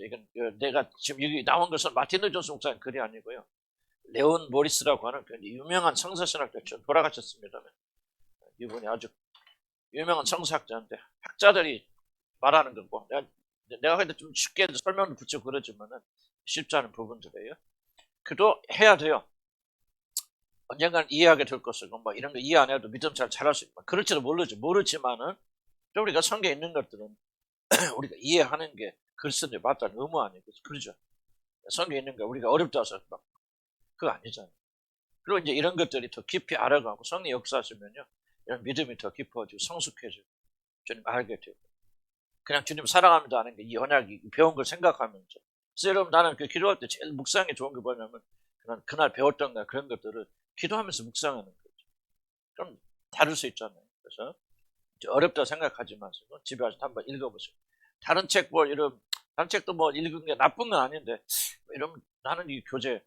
거죠. 이건 내가 지금 여기 나온 것은 마틴 루터 목사님 글이 아니고요. 레온 모리스라고 하는 유명한 성서신학자, 돌아가셨습니다만 이분이 아주 유명한 성서학자인데 학자들이 말하는 거고 내가 근데 좀 쉽게 설명을 붙여 그러지만은 쉽지 않은 부분들이에요. 그래도 해야 돼요. 언젠가는 이해하게 될 것이고 뭐 이런 거 이해 안 해도 믿음 잘 잘할 수 있고 그럴지도 모르지만은 우리가 성경에 있는 것들은 우리가 이해하는 게 글쓰기 맞다는 의무 아니고 그러죠. 성경에 있는 거 우리가 어렵다 해서 막 그거 아니잖아요. 그리고 이제 이런 것들이 더 깊이 알아가고 성령 역사하시면요 이런 믿음이 더 깊어지고 성숙해지고 주님 알게 되고 그냥 주님 사랑합니다 하는 게 이 언약이 배운 걸 생각하면서 그래서 여러분 나는 그 기도할 때 제일 묵상이 좋은 게 뭐냐면 그날 배웠던 거 그런 것들을 기도하면서 묵상하는 거죠. 그럼 다를 수 있잖아요. 그래서 어렵다 생각하지 마시고 집에 와서 한번 읽어보세요. 다른 책 다른 책도 뭐 읽은 게 나쁜 건 아닌데 이러면 나는 이 교재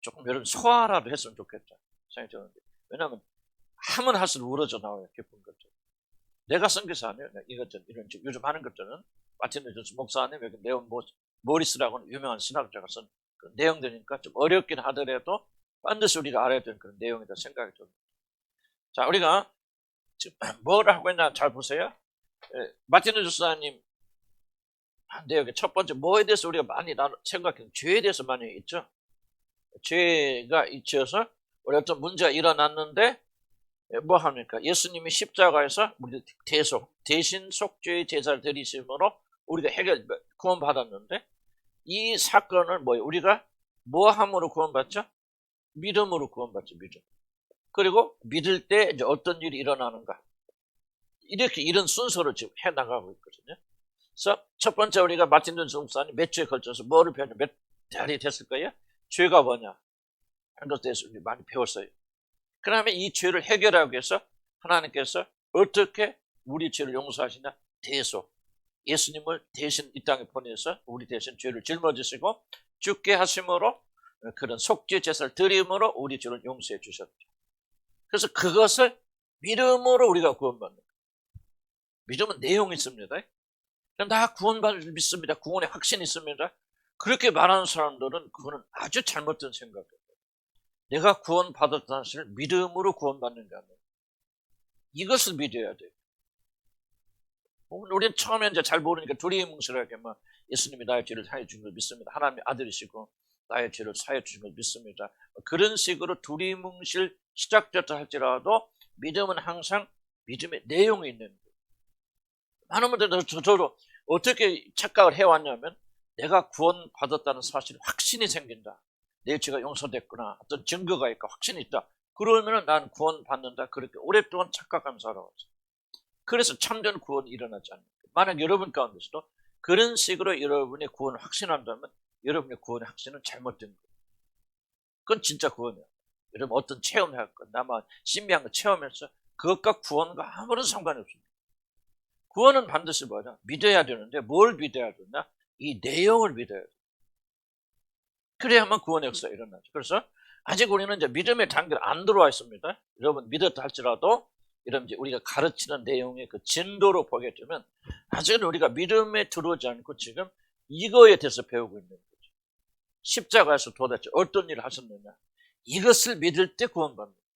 조금 여러분 소화라도 했으면 좋겠다 생각이 드는데 왜냐하면 하면 할수록 우러져 나와요. 깊은 것들. 내가 쓴 것이 아니에요. 이것들 이런 요즘 하는 것들은 마틴 루터 목사님 여기 레온 모리스라고 하는 유명한 신학자가 쓴 그 내용들이니까 좀 어렵긴 하더라도 반드시 우리가 알아야 되는 그런 내용이다 생각이 듭니다. 자, 우리가 지금 뭘 하고 있나 잘 보세요. 마틴 루터 목사님 한 내용의 첫 번째 뭐에 대해서 우리가 많이 생각해요. 죄에 대해서 많이 있죠. 죄가 있어서 우리 어떤 문제가 일어났는데 뭐 합니까? 예수님이 십자가에서 우리 대신 속죄의 제사를 드리심으로 우리가 구원받았는데 이 사건을 우리가 뭐 함으로 구원받죠? 믿음으로 구원받죠. 믿음. 그리고 믿을 때 이제 어떤 일이 일어나는가? 이렇게 이런 순서로 지금 해나가고 있거든요. 그래서 첫 번째 우리가 마틴 루터 목사님 몇 주에 걸쳐서 뭐를 배웠냐? 몇 달이 됐을 거예요? 죄가 뭐냐? 하는 것에 대해서 우리 많이 배웠어요. 그 다음에 이 죄를 해결하기 위해서 하나님께서 어떻게 우리 죄를 용서하시냐? 대속. 예수님을 대신 이 땅에 보내서 우리 대신 죄를 짊어지시고 죽게 하심으로 그런 속죄 제사를 드림으로 우리 죄를 용서해 주셨죠. 그래서 그것을 믿음으로 우리가 구원받는 거예요. 믿음은 내용이 있습니다. 나 구원받을 믿습니다. 구원의 확신이 있습니다. 그렇게 말하는 사람들은 그거는 아주 잘못된 생각이에요. 내가 구원받았다는 사실을 믿음으로 구원받는 게 아니에요. 이것을 믿어야 돼요. 우리는 처음에 이제 잘 모르니까 두리뭉실하게 예수님이 나의 죄를 사해 주신 걸 믿습니다. 하나님의 아들이시고 나의 죄를 사해 주신 걸 믿습니다. 그런 식으로 두리뭉실 시작됐다 할지라도 믿음은 항상 믿음의 내용이 있는 거예요. 많은 분들은 저도 어떻게 착각을 해왔냐면 내가 구원받았다는 사실에 확신이 생긴다. 내 죄가 용서됐구나. 어떤 증거가 있고 확신이 있다. 그러면 난 구원받는다. 그렇게 오랫동안 착각하면서 살아왔어요. 그래서 참된 구원이 일어나지 않는 거예요. 만약 여러분 가운데서도 그런 식으로 여러분의 구원을 확신한다면 여러분의 구원의 확신은 잘못된 거예요. 그건 진짜 구원이에요. 여러분 어떤 체험을 할까? 나만 신비한 거 체험해서 그것과 구원과 아무런 상관이 없습니다. 구원은 반드시 뭐냐? 믿어야 되는데 뭘 믿어야 되나? 이 내용을 믿어야 돼요. 그래야만 구원의 역사가 일어나죠. 그래서 아직 우리는 이제 믿음의 단계를 안 들어와 있습니다. 여러분 믿었다 할지라도 이런 이제 우리가 가르치는 내용의 그 진도로 보게 되면 아직은 우리가 믿음에 들어오지 않고 지금 이거에 대해서 배우고 있는 거죠. 십자가에서 도대체 어떤 일을 하셨느냐? 이것을 믿을 때 구원받는 거예요.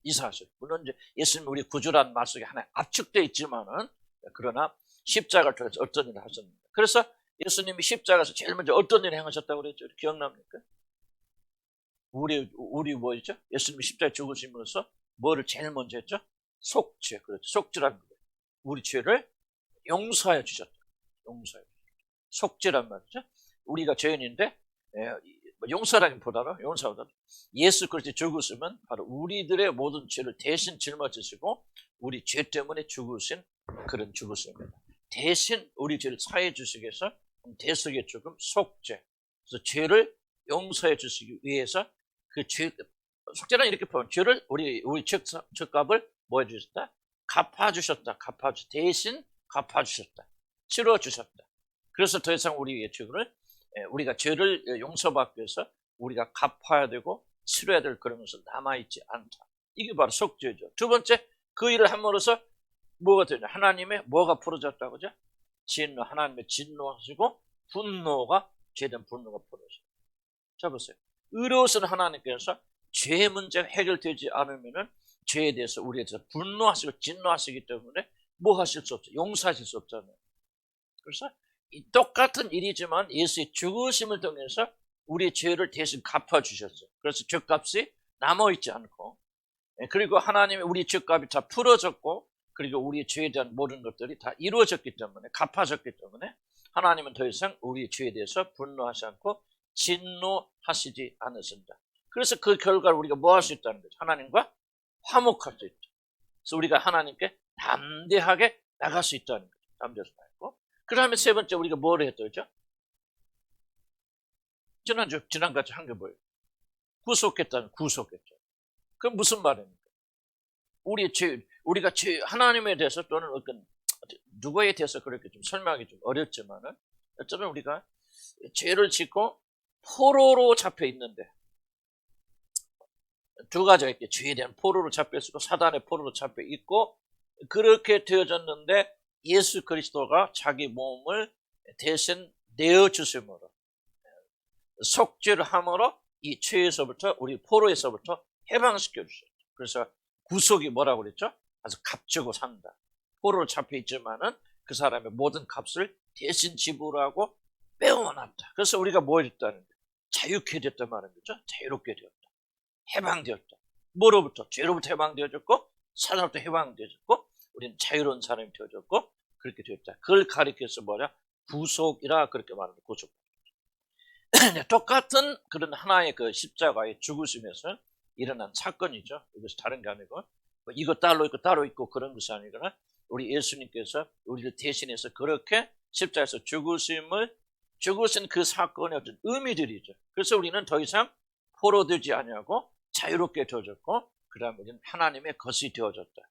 이 사실. 물론 이제 예수님 우리 구주라는 말 속에 하나 압축되어 있지만은 그러나 십자가를 통해서 어떤 일을 하셨는가. 그래서 예수님이 십자가에서 제일 먼저 어떤 일을 행하셨다고 그랬죠? 기억납니까? 우리 뭐였죠? 예수님이 십자가에 죽으시면서 뭐를 제일 먼저 했죠? 속죄. 그렇죠. 속죄란 거예요. 우리 죄를 용서하여 주셨다. 용서하여 주셨다. 속죄란 말이죠. 우리가 죄인인데 용서라기보다는 예수 그리스도의 죽으시면 바로 우리들의 모든 죄를 대신 짊어지시고 우리 죄 때문에 죽으신 그런 죽으심입니다. 대신 우리 죄를 사해 주시기 위해서 대속의 죽음, 속죄. 그래서 죄를 용서해 주시기 위해서 그 속죄는 이렇게 보면 죄를 우리 죄값을 뭐 해주셨다? 갚아주셨다. 대신 갚아주셨다. 치러주셨다. 그래서 더 이상 우리의 죄를 우리가 죄를 용서받기 위해서 우리가 갚아야 되고 치러야 될 그런 것은 남아있지 않다. 이게 바로 속죄죠. 두 번째, 그 일을 함으로써 뭐가 되냐? 하나님의 뭐가 풀어졌다고 하죠? 하나님의 진노하시고 분노가, 죄에 대한 분노가 풀어져요. 자, 보세요. 의로우신 하나님께서 죄 문제가 해결되지 않으면은 죄에 대해서 우리에 대해서 분노하시고 진노하시기 때문에 뭐 하실 수 없죠. 용서하실 수 없잖아요. 그래서 이 똑같은 일이지만 예수의 죽으심을 통해서 우리의 죄를 대신 갚아주셨어요. 그래서 죄값이 남아있지 않고, 그리고 하나님이 우리 죄값이 다 풀어졌고, 그리고 우리의 죄에 대한 모든 것들이 다 이루어졌기 때문에, 갚아졌기 때문에 하나님은 더 이상 우리의 죄에 대해서 분노하지 않고 진노하시지 않으신다. 그래서 그 결과를 우리가 뭐 할 수 있다는 거죠. 하나님과 화목할 수 있죠. 그래서 우리가 하나님께 담대하게 나갈 수 있다는 거죠. 담대해서 나가고. 그 다음에 세 번째 우리가 뭘 했더죠? 지난주에 한 게 뭐예요? 구속했다는 구속했죠. 그건 무슨 말입니까? 우리가 하나님에 대해서 또는 어떤 누구에 대해서 그렇게 좀 설명하기 좀 어렵지만은, 어쩌면 우리가 죄를 짓고 포로로 잡혀 있는데, 두 가지가 있게 죄에 대한 포로로 잡혀 있고 사단의 포로로 잡혀 있고, 그렇게 되어졌는데 예수 그리스도가 자기 몸을 대신 내어주심으로, 속죄를 함으로 이 죄에서부터, 우리 포로에서부터 해방시켜 주셨죠. 그래서 구속이 뭐라고 그랬죠? 아주 값주고 산다. 포로로 잡혀 있지만은 그 사람의 모든 값을 대신 지불하고 빼어놨다. 그래서 우리가 뭐 됐다는 거예요? 자유케 됐단 말인 거죠. 자유롭게 되었다. 해방되었다. 뭐로부터? 죄로부터 해방되어졌고, 사단으로부터 해방되어졌고, 우리는 자유로운 사람이 되어졌고, 그렇게 되었다. 그걸 가리켜서 뭐냐? 구속이라 그렇게 말합니다. 구속. 똑같은 그런 하나의 그 십자가의 죽으심에서 일어난 사건이죠. 이것이 다른 게 아니고, 이거 따로 있고 그런 것이 아니거나, 우리 예수님께서 우리를 대신해서 그렇게 십자가에서 죽으신 그 사건의 어떤 의미들이죠. 그래서 우리는 더 이상 포로되지 아니하고 자유롭게 되어졌고, 그 다음에 우리는 하나님의 것이 되어졌다.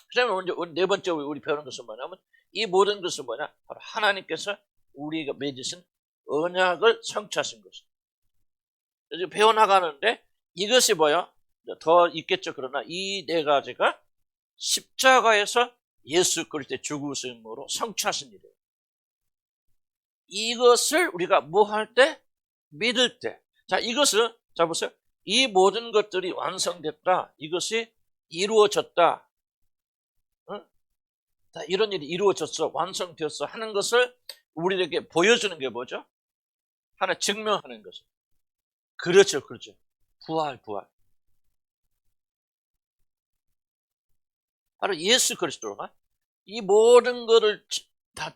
그 다음에 네 번째 우리 배우는 것은 뭐냐면, 이 모든 것은 뭐냐? 바로 하나님께서 우리가 맺으신 언약을 성취하신 것입니다. 그래서 배워나가는데 이것이 뭐야? 더 있겠죠. 그러나 이 네 가지가 십자가에서 예수 그리스도의 죽으심으로 성취하신 일이에요. 이것을 우리가 뭐 할 때? 믿을 때. 자, 이것을, 자, 보세요. 이 모든 것들이 완성됐다. 이것이 이루어졌다. 응? 다 이런 일이 이루어졌어. 완성되었어. 하는 것을 우리에게 보여주는 게 뭐죠? 하나 증명하는 것이죠. 그렇죠. 부활. 바로 예수 그리스도가 이 모든 것을 다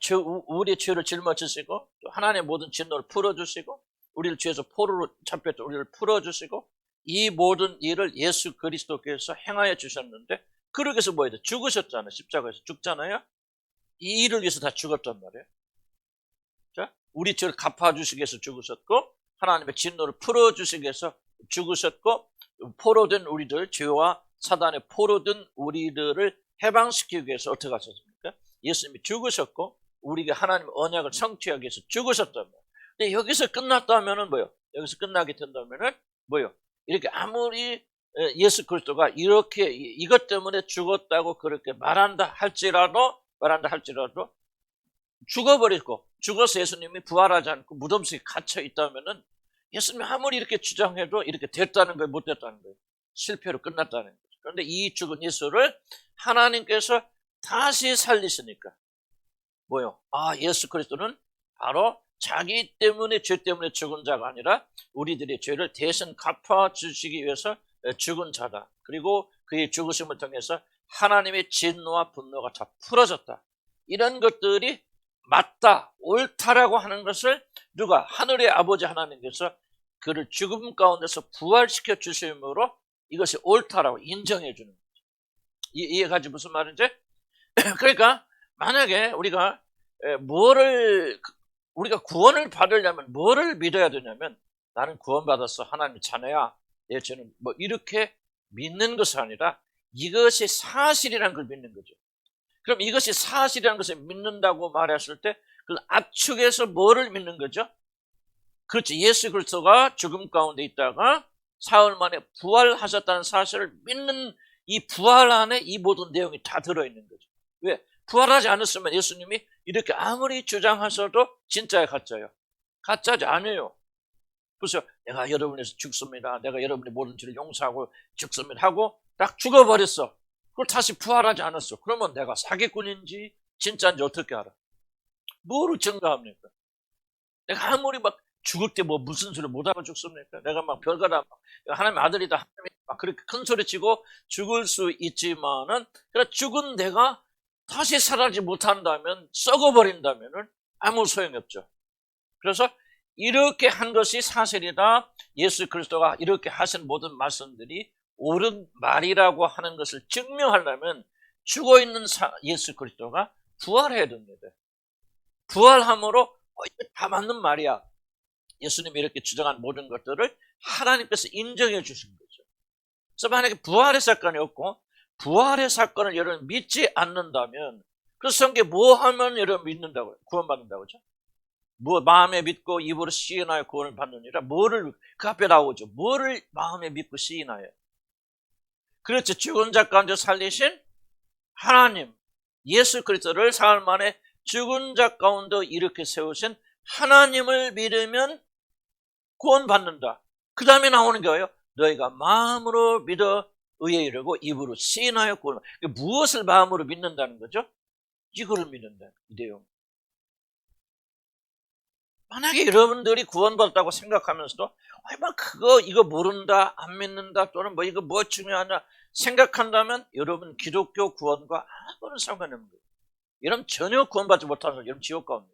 우리의 죄를 짊어지시고, 또 하나님의 모든 진노를 풀어주시고, 우리를 죄에서 포로로 잡혔던 우리를 풀어주시고, 이 모든 일을 예수 그리스도께서 행하여 주셨는데, 그러기 위해서 뭐예요? 죽으셨잖아요. 십자가에서 죽잖아요. 이 일을 위해서 다 죽었단 말이에요. 자, 우리 죄를 갚아주시기 위해서 죽으셨고, 하나님의 진노를 풀어주시기 위해서 죽으셨고, 포로된 우리들, 죄와 사단의 포로된 우리들을 해방시키기 위해서 어떻게 하셨습니까? 예수님이 죽으셨고, 우리가 하나님의 언약을 성취하기 위해서 죽으셨단 말이에요. 근데 여기서 끝났다면은 뭐요? 여기서 끝나게 된다면은 뭐요? 이렇게 아무리 예수 그리스도가 이렇게 이것 때문에 죽었다고 그렇게 말한다 할지라도 죽어버리고, 죽어서 예수님이 부활하지 않고 무덤 속에 갇혀 있다면은 예수님이 아무리 이렇게 주장해도 이렇게 됐다는 거예요, 못 됐다는 거예요? 실패로 끝났다는 거예요. 그런데 이 죽은 예수를 하나님께서 다시 살리시니까 뭐요? 아, 예수 그리스도는 바로 자기 때문에, 죄 때문에 죽은 자가 아니라 우리들의 죄를 대신 갚아주시기 위해서 죽은 자다. 그리고 그의 죽으심을 통해서 하나님의 진노와 분노가 다 풀어졌다. 이런 것들이 맞다, 옳다라고 하는 것을 누가? 하늘의 아버지 하나님께서 그를 죽음 가운데서 부활시켜 주심으로 이것이 옳다라고 인정해 주는 거죠. 이해가지 무슨 말인지? 그러니까 만약에 우리가 구원을 받으려면 뭐를 믿어야 되냐면, 나는 구원받았어, 하나님 자녀야, 내 죄는 뭐 이렇게 믿는 것이 아니라 이것이 사실이라는 걸 믿는 거죠. 그럼 이것이 사실이라는 것을 믿는다고 말했을 때 그 압축해서 뭐를 믿는 거죠? 그렇지, 예수 그리스도가 죽음 가운데 있다가 사흘 만에 부활하셨다는 사실을 믿는 이 부활 안에 이 모든 내용이 다 들어있는 거죠. 왜? 부활하지 않았으면 예수님이 이렇게 아무리 주장하셔도 진짜야 가짜예요? 가짜지 아니에요. 그래서 내가 여러분을 위해서 죽습니다. 내가 여러분의 모든 죄를 용서하고 죽습니다 하고 딱 죽어버렸어. 그걸 다시 부활하지 않았어. 그러면 내가 사기꾼인지 진짜인지 어떻게 알아? 뭐로 증거합니까? 내가 아무리 막 죽을 때 뭐 무슨 소리 못하고 죽습니까? 내가 막 별거다 하나님의 아들이다 하나님이 막 그렇게 큰 소리 치고 죽을 수 있지만은 그래 죽은 내가 다시 살아나지 못한다면 썩어버린다면은 아무 소용이 없죠. 그래서 이렇게 한 것이 사실이다. 예수 그리스도가 이렇게 하신 모든 말씀들이 옳은 말이라고 하는 것을 증명하려면 죽어있는 예수 그리스도가 부활해야 됩니다. 부활함으로 이게 다 맞는 말이야. 예수님이 이렇게 주장한 모든 것들을 하나님께서 인정해 주신 거죠. 그래서 만약에 부활의 사건이 없고 부활의 사건을 여러분 믿지 않는다면 그 성경에 뭐 하면 여러분 믿는다고요? 구원받는다고 하죠? 뭐 마음에 믿고 입으로 시인하여 구원을 받느니라. 뭐를 그 앞에 나오죠. 뭐를 마음에 믿고 시인하여. 그렇죠. 죽은 자 가운데 살리신 하나님 예수 그리스도를 사흘 만에 죽은 자 가운데 이렇게 세우신 하나님을 믿으면 구원받는다. 그 다음에 나오는 거예요. 너희가 마음으로 믿어 의에 이르고 입으로 시인하여 구원. 무엇을 마음으로 믿는다는 거죠? 이거를 믿는다. 이 내용. 만약에 여러분들이 구원받았다고 생각하면서도 막 그거 이거 모른다 안 믿는다 또는 뭐 이거 뭐 중요하냐 생각한다면 여러분 기독교 구원과 아무런 상관이 없는 거예요. 여러분 전혀 구원받지 못하는 사람 여러분 지옥 가운데.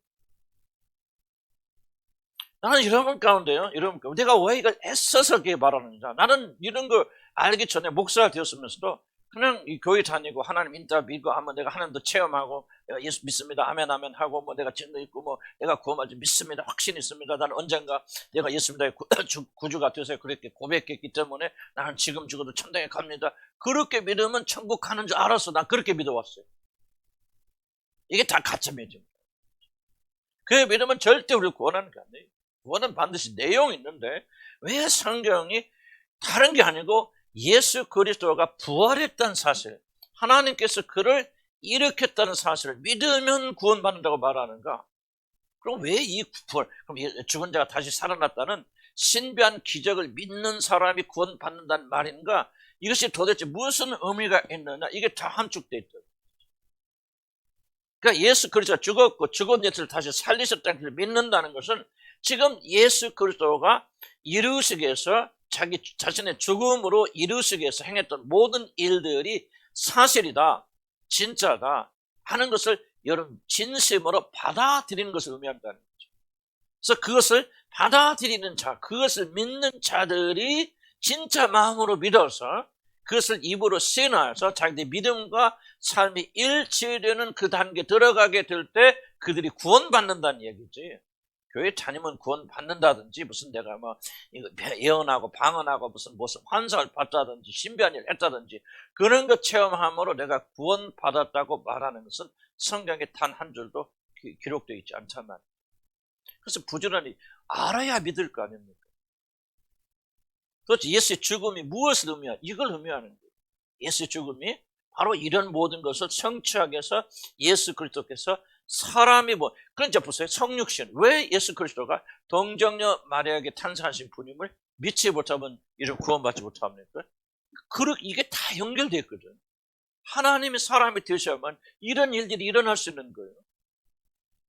나는 여러분 가운데요. 여러분 가운데 내가 왜 이걸 애써서 그렇게 말하는지 나는 이런 거 알기 전에 목사가 되었으면서도 그냥 이 교회 다니고 하나님 인터 믿고 하면 내가 하나님도 체험하고 내가 예수 믿습니다. 아멘 아멘 하고 뭐 내가 증거 있고 뭐 내가 구원받지 믿습니다. 확신 있습니다. 나는 언젠가 내가 예수님의 구주가 되어서 그렇게 고백했기 때문에 나는 지금 죽어도 천당에 갑니다. 그렇게 믿으면 천국 가는 줄 알았어. 난 그렇게 믿어왔어요. 이게 다 가짜 믿음입니다. 그 믿으면 절대 우리를 구원하는 게 아니에요. 구원은 반드시 내용이 있는데 왜 성경이 다른 게 아니고 예수 그리스도가 부활했다는 사실, 하나님께서 그를 일으켰다는 사실을 믿으면 구원받는다고 말하는가? 그럼 왜 이 부활, 그럼 죽은 자가 다시 살아났다는 신비한 기적을 믿는 사람이 구원받는다는 말인가? 이것이 도대체 무슨 의미가 있느냐? 이게 다 함축되어 있다. 그러니까 예수 그리스도가 죽었고 죽은 예수를 다시 살리셨다는 것을 믿는다는 것은 지금 예수 그리스도가 이루시기 위해서 자기 자신의 죽음으로 이루시기 위해서 행했던 모든 일들이 사실이다, 진짜다 하는 것을 여러분 진심으로 받아들이는 것을 의미한다는 거죠. 그래서 그것을 받아들이는 자, 그것을 믿는 자들이 진짜 마음으로 믿어서 그것을 입으로 시인하여서 자기의 믿음과 삶이 일치되는 그 단계에 들어가게 될 때 그들이 구원받는다는 얘기지. 교회 다니면 구원받는다든지 무슨 내가 뭐 예언하고 방언하고 무슨 환상을 봤다든지 신비한 일을 했다든지 그런 것 체험함으로 내가 구원받았다고 말하는 것은 성경에 단 한 줄도 기록되어 있지 않잖아요. 그래서 부지런히 알아야 믿을 거 아닙니까? 그렇지. 예수의 죽음이 무엇을 의미하냐? 이걸 의미하는 거예요. 예수의 죽음이 바로 이런 모든 것을 성취하기 위해서 예수 그리스도께서 사람이 그러니까 보세요. 성육신. 왜 예수 그리스도가 동정녀 마리아에게 탄생하신 분임을 믿지 못하면 이런 구원받지 못합니까? 이게 다 연결되어 있거든. 하나님이 사람이 되셔야만 이런 일들이 일어날 수 있는 거예요.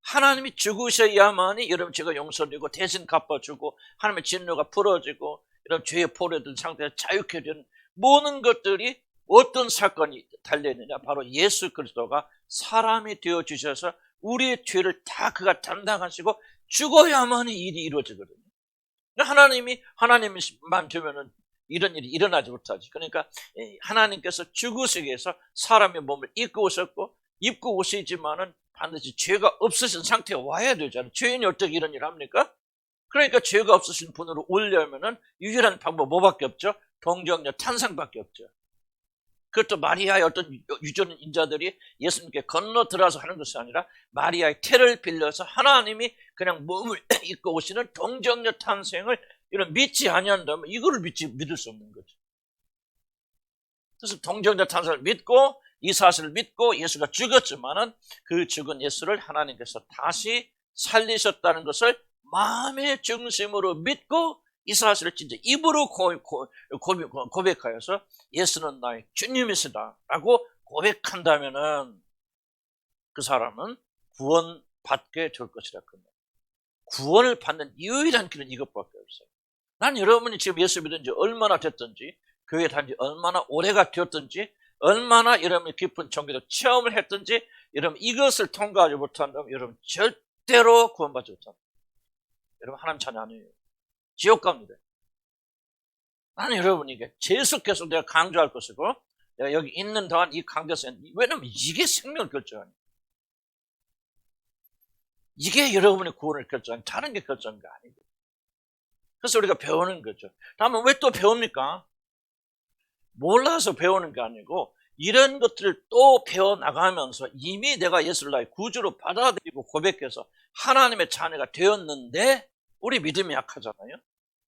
하나님이 죽으셔야만이 여러분 죄가 용서되고 대신 갚아주고 하나님의 진노가 풀어지고 이런 죄에 포로된 상태에서 자유케 되는 모든 것들이 어떤 사건이 달려있느냐? 바로 예수 그리스도가 사람이 되어주셔서 우리의 죄를 다 그가 담당하시고 죽어야만이 일이 이루어지거든요. 하나님만 되면은 이런 일이 일어나지 못하지. 그러니까 하나님께서 죽으시기 위해서 사람의 몸을 입고 오셨고 입고 오시지만은 반드시 죄가 없으신 상태에 와야 되잖아요. 죄인이 어떻게 이런 일을 합니까? 그러니까 죄가 없으신 분으로 오려면은 유일한 방법 뭐밖에 없죠? 동정녀 탄생밖에 없죠. 그것도 마리아의 어떤 유전인자들이 예수님께 건너 들어와서 하는 것이 아니라 마리아의 태를 빌려서 하나님이 그냥 몸을 입고 오시는 동정녀 탄생을 이런 믿지 아니한다면 이거를 믿을 수 없는 거죠. 그래서 동정녀 탄생을 믿고 이 사실을 믿고 예수가 죽었지만은 그 죽은 예수를 하나님께서 다시 살리셨다는 것을 마음의 중심으로 믿고 이 사실을 진짜 입으로 고백하여서 예수는 나의 주님이시다 라고 고백한다면은 그 사람은 구원받게 될 것이라. 구원을 받는 유일한 길은 이것밖에 없어요. 난 여러분이 지금 예수 믿은 지 얼마나 됐든지, 교회 다닌 지 얼마나 오래가 되었든지, 얼마나 여러분이 깊은 종교적 체험을 했든지, 여러분 이것을 통과하지 못한다면 여러분 절대로 구원받지 못합니다. 여러분 하나님 자녀 아니에요. 지옥 갑니다. 나는 여러분에게 계속해서 내가 강조할 것이고, 내가 여기 있는 동안 이 강조에서, 왜냐면 이게 생명을 결정하는, 이게 여러분의 구원을 결정하는, 다른 게 결정하는 게 아니고. 그래서 우리가 배우는 거죠. 다음은 왜 또 배웁니까? 몰라서 배우는 게 아니고 이런 것들을 또 배워나가면서 이미 내가 예수를 나의 구주로 받아들이고 고백해서 하나님의 자녀가 되었는데 우리 믿음이 약하잖아요.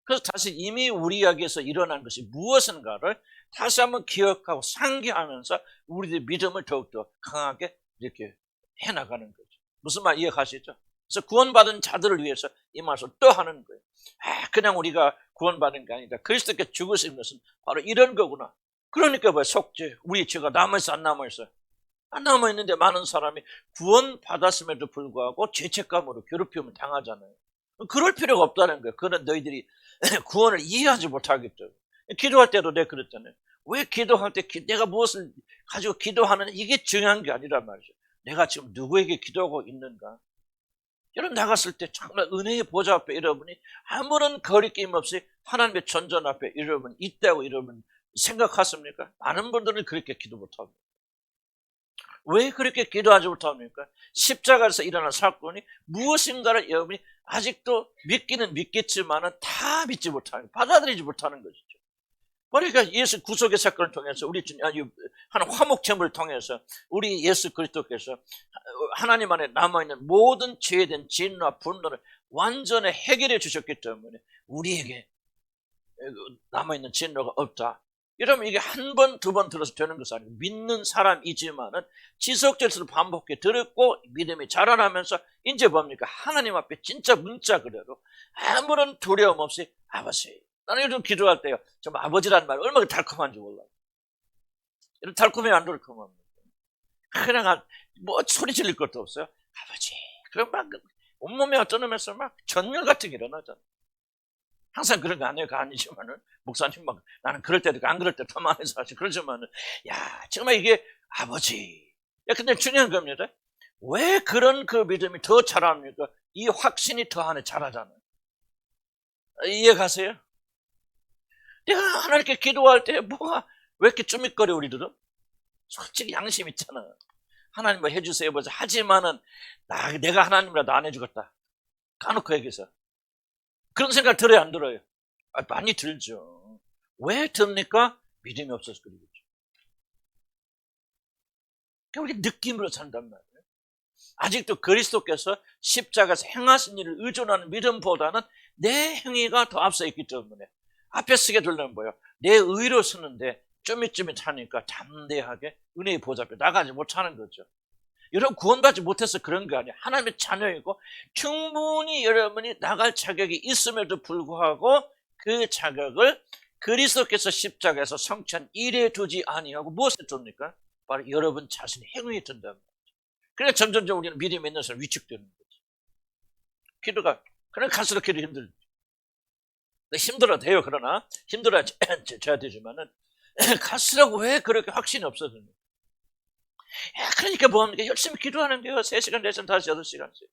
그래서 다시 이미 우리 이야기에서 일어난 것이 무엇인가를 다시 한번 기억하고 상기하면서 우리의 믿음을 더욱더 강하게 이렇게 해나가는 거죠. 무슨 말 이해가시죠? 그래서 구원받은 자들을 위해서 이 말씀을 또 하는 거예요. 그냥 우리가 구원받은 게 아니라 그리스도께 죽으신 것은 바로 이런 거구나. 그러니까 왜 속죄, 우리 죄가 남아있어 안 남아있어요? 안 남아있는데 많은 사람이 구원받았음에도 불구하고 죄책감으로 괴롭힘을 당하잖아요. 그럴 필요가 없다는 거예요. 그런 너희들이 구원을 이해하지 못하겠죠. 기도할 때도 내가 그랬잖아요. 왜 기도할 때 내가 무엇을 가지고 기도하느냐, 이게 중요한 게 아니란 말이죠. 내가 지금 누구에게 기도하고 있는가? 여러분 나갔을 때 정말 은혜의 보좌 앞에 여러분이 아무런 거리낌 없이 하나님의 전전 앞에 여러분 있다고 여러분 생각하십니까? 많은 분들은 그렇게 기도 못합니다. 왜 그렇게 기도하지 못합니까? 십자가에서 일어난 사건이 무엇인가를 여러분이 아직도 믿기는 믿겠지만은 다 믿지 못하는, 받아들이지 못하는 것이죠. 그러니까 예수 구속의 사건을 통해서 우리 하나님 화목제물을 통해서 우리 예수 그리스도께서 하나님 안에 남아있는 모든 죄에 대한 진노와 분노를 완전히 해결해 주셨기 때문에 우리에게 남아있는 진노가 없다. 여러분 이게 한 번, 두 번 들어서 되는 것이 아니고 믿는 사람이지만은 지속적으로 반복해 들었고 믿음이 자라나면서 이제 뭡니까? 하나님 앞에 진짜 문자 그대로 아무런 두려움 없이 아버지, 나는 요즘 기도할 때요, 좀 아버지라는 말 얼마나 달콤한지 몰라요. 이런 달콤해 안 달콤합니다. 그냥 뭐 소리 지를 것도 없어요. 아버지, 그럼 막 온몸에 어떤 놈에서 막 전율 같은 게 일어나잖아요. 항상 그런 거 아니지만은 목사님 막 나는 그럴 때도 안 그럴 때 더 많이 사실 그러지만은 야 정말 이게 아버지. 야 근데 중요한 겁니다. 왜 그런 그 믿음이 더 자랍니까? 이 확신이 더 안에 자라잖아요. 이해 가세요? 내가 하나님께 기도할 때 뭐가 왜 이렇게 쭈밋거려 우리들은? 솔직히 양심 있잖아. 하나님 뭐 해주세요 보자 하지만은 내가 하나님이라도 안 해주겠다. 까놓고 얘기해서 그런 생각 들어요 안 들어요? 많이 들죠. 왜 듭니까? 믿음이 없어서 그러겠죠. 그러니까 우리 느낌으로 산단 말이에요. 아직도 그리스도께서 십자가에서 행하신 일을 의존하는 믿음보다는 내 행위가 더 앞서 있기 때문에 앞에 쓰게 되려면 뭐예요? 내 의로 쓰는데 쭈밋쭈밋하니까 담대하게 은혜의 보좌 앞에 나가지 못하는 거죠. 여러분 구원받지 못해서 그런 게 아니에요. 하나님의 자녀이고 충분히 여러분이 나갈 자격이 있음에도 불구하고 그 자격을 그리스도께서 십자가에서 성취한 일에 두지 아니하고 무엇에 둡니까? 바로 여러분 자신의 행위에 둔다는 거죠. 그러니까 점점점 우리는 믿음이 있는 사람 위축되는 거죠. 기도가 그냥 갈수록 기도 힘들죠. 힘들어도 돼요. 그러나 힘들어야 되지만은 갈수록 왜 그렇게 확신이 없어집니까? 그러니까 뭐합니까? 열심히 기도하는 게요. 3시간, 4시간, 5시간, 8시간씩.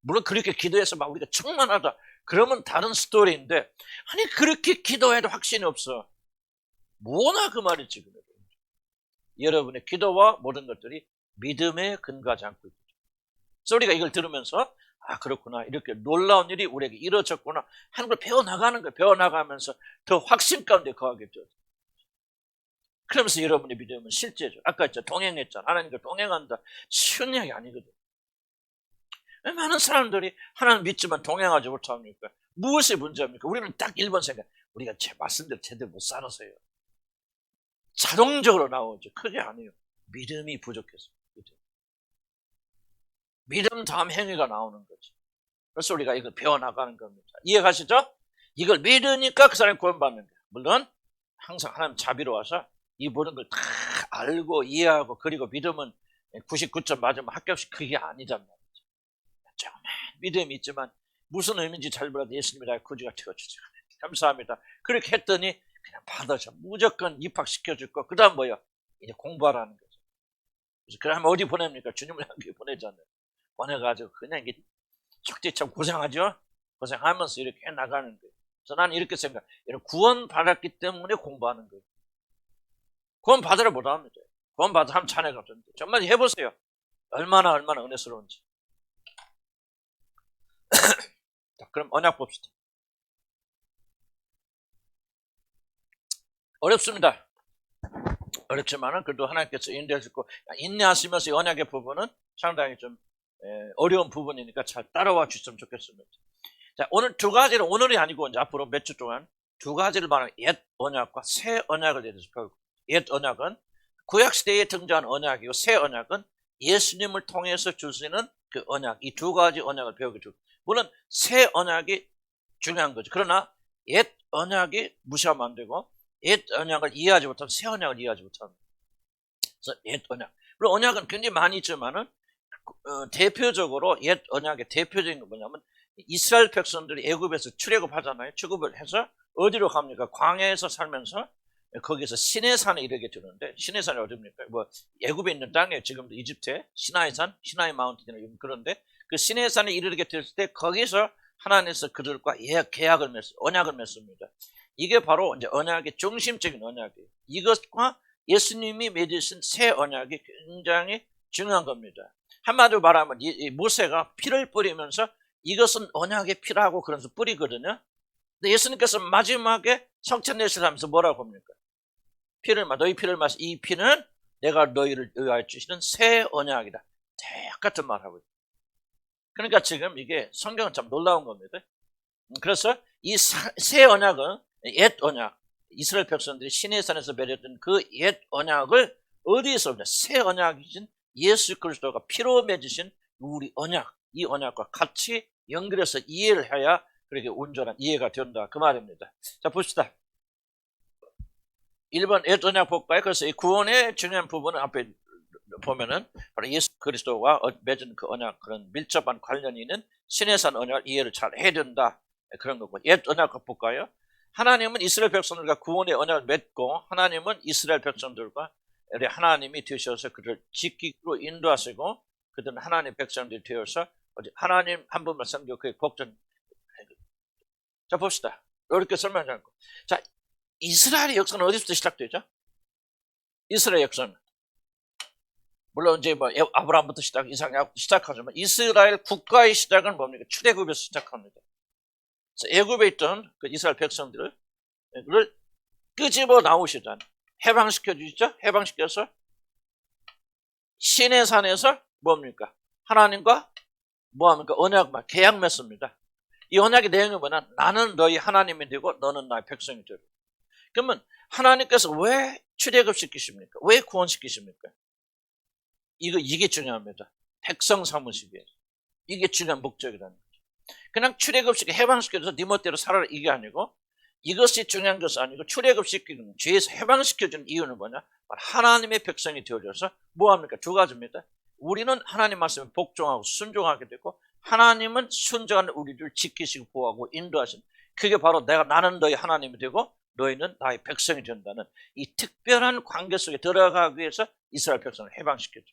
물론 그렇게 기도해서 막 우리가 충만하다. 그러면 다른 스토리인데, 아니, 그렇게 기도해도 확신이 없어. 뭐나 그 말이 지금. 여러분의 기도와 모든 것들이 믿음에 근거하지 않고 있죠. 그래서 우리가 이걸 들으면서, 그렇구나. 이렇게 놀라운 일이 우리에게 이루어졌구나. 하는 걸 배워나가는 거예요. 배워나가면서 더 확신 가운데 거하겠죠. 그러면서 여러분의 믿음은 실제죠. 아까 했죠. 동행했잖아. 하나님과 동행한다. 쉬운 이야기 아니거든. 많은 사람들이 하나님 믿지만 동행하지 못합니까? 무엇이 문제입니까? 우리는 딱 1번 생각. 우리가 제 말씀대로 제대로 못 살아서요. 자동적으로 나오죠. 그게 아니에요. 믿음이 부족해서. 믿음 다음 행위가 나오는 거지. 그래서 우리가 이걸 배워나가는 겁니다. 이해가시죠? 이걸 믿으니까 그 사람이 구원받는 거예요. 물론 항상 하나님 자비로워서 이 모든 걸 다 알고 이해하고 그리고 믿으면 99점 맞으면 합격시 그게 아니란 말이죠. 정말 믿음이 있지만 무슨 의미인지 잘 몰라도 예수님이라 구주가 되어주죠. 감사합니다. 그렇게 했더니 그냥 받아서 무조건 입학시켜줄 거. 그 다음 뭐예요? 이제 공부하라는 거죠. 그래서 그러면 어디 보냅니까? 주님을 향해 보내잖아요. 보내가지고 그냥 이게 속지 참 고생하죠? 고생하면서 이렇게 해나가는 거예요. 그래서 나는 이렇게 생각해. 구원 받았기 때문에 공부하는 거예요. 구원 받으라 못합니다. 구원 받으라 하면 자네가 좀 정말 해보세요. 얼마나 은혜스러운지. 자, 그럼 언약 봅시다. 어렵습니다. 어렵지만은 그래도 하나님께서 인도해 주고 인내하시면서 이 언약의 부분은 상당히 좀 어려운 부분이니까 잘 따라와 주셨으면 좋겠습니다. 자, 오늘 두 가지를 오늘이 아니고 이제 앞으로 몇 주 동안 두 가지를 말하는 옛 언약과 새 언약을 대해서 배우고, 옛 언약은 구약 시대에 등장한 언약이고 새 언약은 예수님을 통해서 주시는 그 언약, 이 두 가지 언약을 배우게 되고, 물론 새 언약이 중요한 거죠. 그러나 옛 언약이 무시하면 안 되고 옛 언약을 이해하지 못하면 새 언약을 이해하지 못합니다. 그래서 옛 언약, 물론 언약은 굉장히 많이 있지만은 대표적으로 옛 언약의 대표적인 건 뭐냐면 이스라엘 백성들이 애굽에서 출애굽하잖아요. 출애굽을 해서 어디로 갑니까? 광야에서 살면서 거기서 시내산에 이르게 되는데, 시내산이 어딥니까? 뭐 애굽에 있는 땅에 지금도 이집트에 시나이산, 시나이 마운틴이나 그런데 그 시내산에 이르게 됐을 때 거기서 하나님께서 그들과 계약을 언약을 맺습니다. 이게 바로 이제 언약의 중심적인 언약이에요. 이것과 예수님이 맺으신 새 언약이 굉장히 중요한 겁니다. 한마디로 말하면 이 모세가 피를 뿌리면서 이것은 언약의 피라고 그러면서 뿌리거든요. 근데 예수님께서 마지막에 성찬 예식을 하면서 뭐라고 합니까? 너희 피를 마시, 이 피는 내가 너희를 위하여 주시는 새 언약이다. 똑같은 말하고 있어요. 그러니까 지금 이게 성경은 참 놀라운 겁니다. 그래서 이 새 언약은 옛 언약, 이스라엘 백성들이 시내산에서 맺었던 그 옛 언약을 어디에서 새 언약이신 예수 그리스도가 피로 맺으신 우리 언약, 이 언약과 같이 연결해서 이해를 해야 그렇게 온전한 이해가 된다, 그 말입니다. 자, 봅시다. 1번 옛 언약 볼까요? 그래서 이 구원의 중요한 부분은 앞에 보면은 바로 예수 그리스도와 맺은 그 언약, 그런 밀접한 관련이 있는 시내산 언약을 이해를 잘 해야 된다, 그런 거고. 옛 언약 볼까요? 하나님은 이스라엘 백성들과 구원의 언약을 맺고 하나님은 이스라엘 백성들과 하나님이 되셔서 그들을 지키기로 인도하시고 그들은 하나님 백성들이 되어서 하나님 한 분만 섬기고 그의 복전. 자, 봅시다. 이렇게 설명하는 거. 자, 이스라엘의 역사는 어디서부터 시작되죠? 이스라엘 역사는 물론 이제 뭐 아브라함부터 이삭야부터 시작하지만 이스라엘 국가의 시작은 뭡니까? 출애굽에서 시작합니다. 애굽에 있던 그 이스라엘 백성들을 끄집어 나오시잖아요. 해방시켜 주시죠? 해방시켜서 시내산에서 뭡니까? 하나님과 뭐합니까? 언약, 계약 맺습니다. 이 언약의 내용이 뭐냐? 나는 너희 하나님이 되고 너는 나의 백성이 되고. 그러면 하나님께서 왜 출애굽시키십니까? 왜 구원시키십니까? 이게 중요합니다. 백성 삼으시기 위해서. 이게 중요한 목적이라는 거죠. 그냥 출애굽시켜 해방시켜줘서 네 멋대로 살아라, 이게 아니고, 이것이 중요한 것이 아니고 출애굽시키는, 죄에서 해방시켜주는 이유는 뭐냐? 하나님의 백성이 되어져서 뭐합니까? 두 가지입니다. 우리는 하나님 말씀에 복종하고 순종하게 되고 하나님은 순종하는 우리를 지키시고 보호하고 인도하신, 그게 바로 나는 너희 하나님이 되고 너희는 나의 백성이 된다는 이 특별한 관계 속에 들어가기 위해서 이스라엘 백성을 해방시켜줘.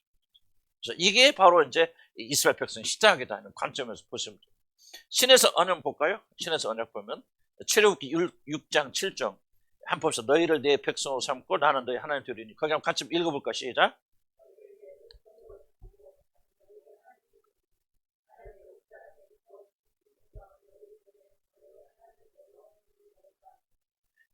그래서 이게 바로 이제 이스라엘 백성의 시작이라는 관점에서 보시면 돼요. 신에서 언약 볼까요? 신에서 언약 보면 출애굽기 6장 7절 한 번 봅시다. 너희를 내 백성으로 삼고 나는 너희 하나님 되리니. 거기 한번 같이 읽어볼까? 시작.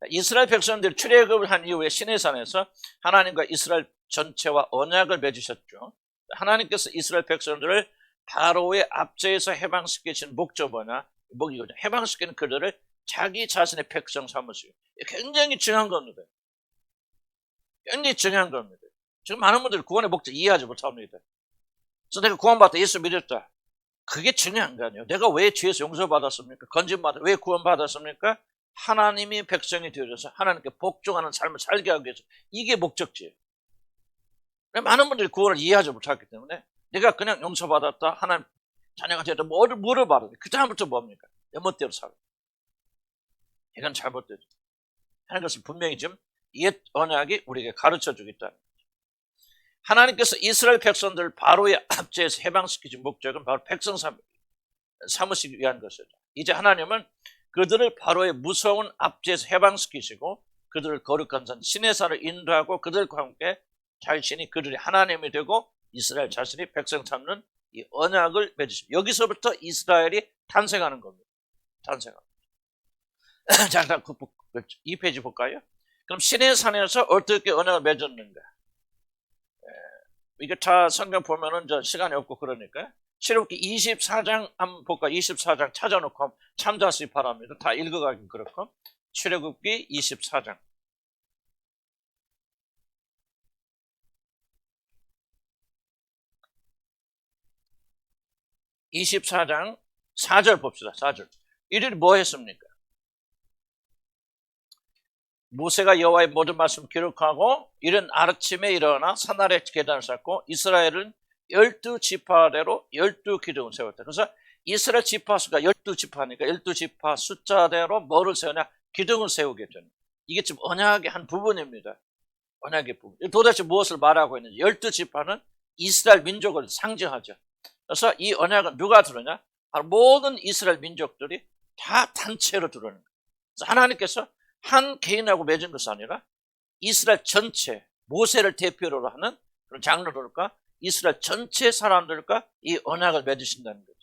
이스라엘 백성들이 출애굽을 한 이후에 시내산에서 하나님과 이스라엘 전체와 언약을 맺으셨죠. 하나님께서 이스라엘 백성들을 바로의 압제에서 해방시키신 목적 뭐냐? 목이거든요. 해방시키는 그들을 자기 자신의 백성 삼으시고. 굉장히 중요한 겁니다. 굉장히 중요한 겁니다. 지금 많은 분들이 구원의 목적 이해하지 못합니다. 그래서 내가 구원받다 예수 믿었다. 그게 중요한 거 아니에요. 내가 왜 죄에서 용서받았습니까? 건진받았, 왜 구원받았습니까? 하나님이 백성이 되어져서 하나님께 복종하는 삶을 살게 하기 위해서. 이게 목적지예요. 많은 분들이 구원을 이해하지 못했기 때문에 내가 그냥 용서받았다, 하나님 자녀가 되었다, 뭐를 받았는데 그 다음부터 뭡니까? 내 멋대로 살아. 이건 잘못되죠. 하는 것은 분명히 지금 옛 언약이 우리에게 가르쳐 주겠다. 하나님께서 이스라엘 백성들 바로의 압제에서 해방시키신 목적은 바로 백성 삼으시기 위한 것이죠. 이제 하나님은 그들을 바로의 무서운 압제에서 해방시키시고 그들을 거룩한 산 시내산을 인도하고 그들과 함께 자신이 그들이 하나님이 되고 이스라엘 자신이 백성 삼는 이 언약을 맺으십니다. 여기서부터 이스라엘이 탄생하는 겁니다. 탄생합니다. 자, 일단 이 페이지 볼까요? 그럼 시내산에서 어떻게 언약을 맺었는가? 이게 다 성경 보면은 시간이 없고 그러니까 출애굽기 24장 한번 볼까? 24장 찾아놓고 참조하시기 바랍니다. 다 읽어가긴 그렇고 출애굽기 24장 24장 4절 봅시다. 4절. 이들이 뭐 했습니까? 모세가 여호와의 모든 말씀 기록하고 이른 아침에 일어나 산 아래 계단을 쌓고 이스라엘은 12지파대로 12기둥을 세웠다. 그래서 이스라엘 지파수가 12지파니까 12지파 숫자대로 뭐를 세우냐? 기둥을 세우게 되는. 이게 지금 언약의 한 부분입니다. 언약의 부분. 도대체 무엇을 말하고 있는지. 12지파는 이스라엘 민족을 상징하죠. 그래서 이 언약은 누가 들으냐? 바로 모든 이스라엘 민족들이 다 단체로 들어오는 거예요. 그래서 하나님께서 한 개인하고 맺은 것이 아니라 이스라엘 전체, 모세를 대표로 하는 그런 장로들과 이스라엘 전체 사람들과 이 언약을 맺으신다는 거죠.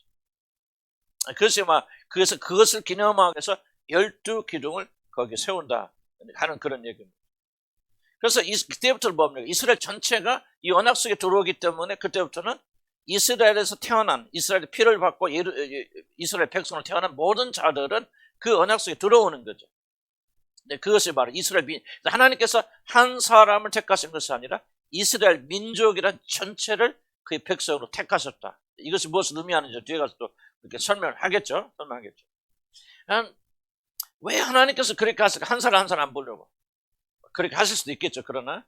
그래서 그것을 기념하기 위해서 12기둥을 거기에 세운다 하는 그런 얘기입니다. 그래서 그때부터 뭡니까? 이스라엘 전체가 이 언약 속에 들어오기 때문에 그때부터는 이스라엘에서 태어난, 이스라엘의 피를 받고 이스라엘 백성을 태어난 모든 자들은 그 언약 속에 들어오는 거죠. 네, 그것이 바로 이스라엘 하나님께서 한 사람을 택하신 것이 아니라 이스라엘 민족이란 전체를 그의 백성으로 택하셨다. 이것이 무엇을 의미하는지 뒤에 가서 또 이렇게 설명을 하겠죠. 왜 하나님께서 그렇게 하실까? 한 사람 한 사람 안 보려고. 그렇게 하실 수도 있겠죠. 그러나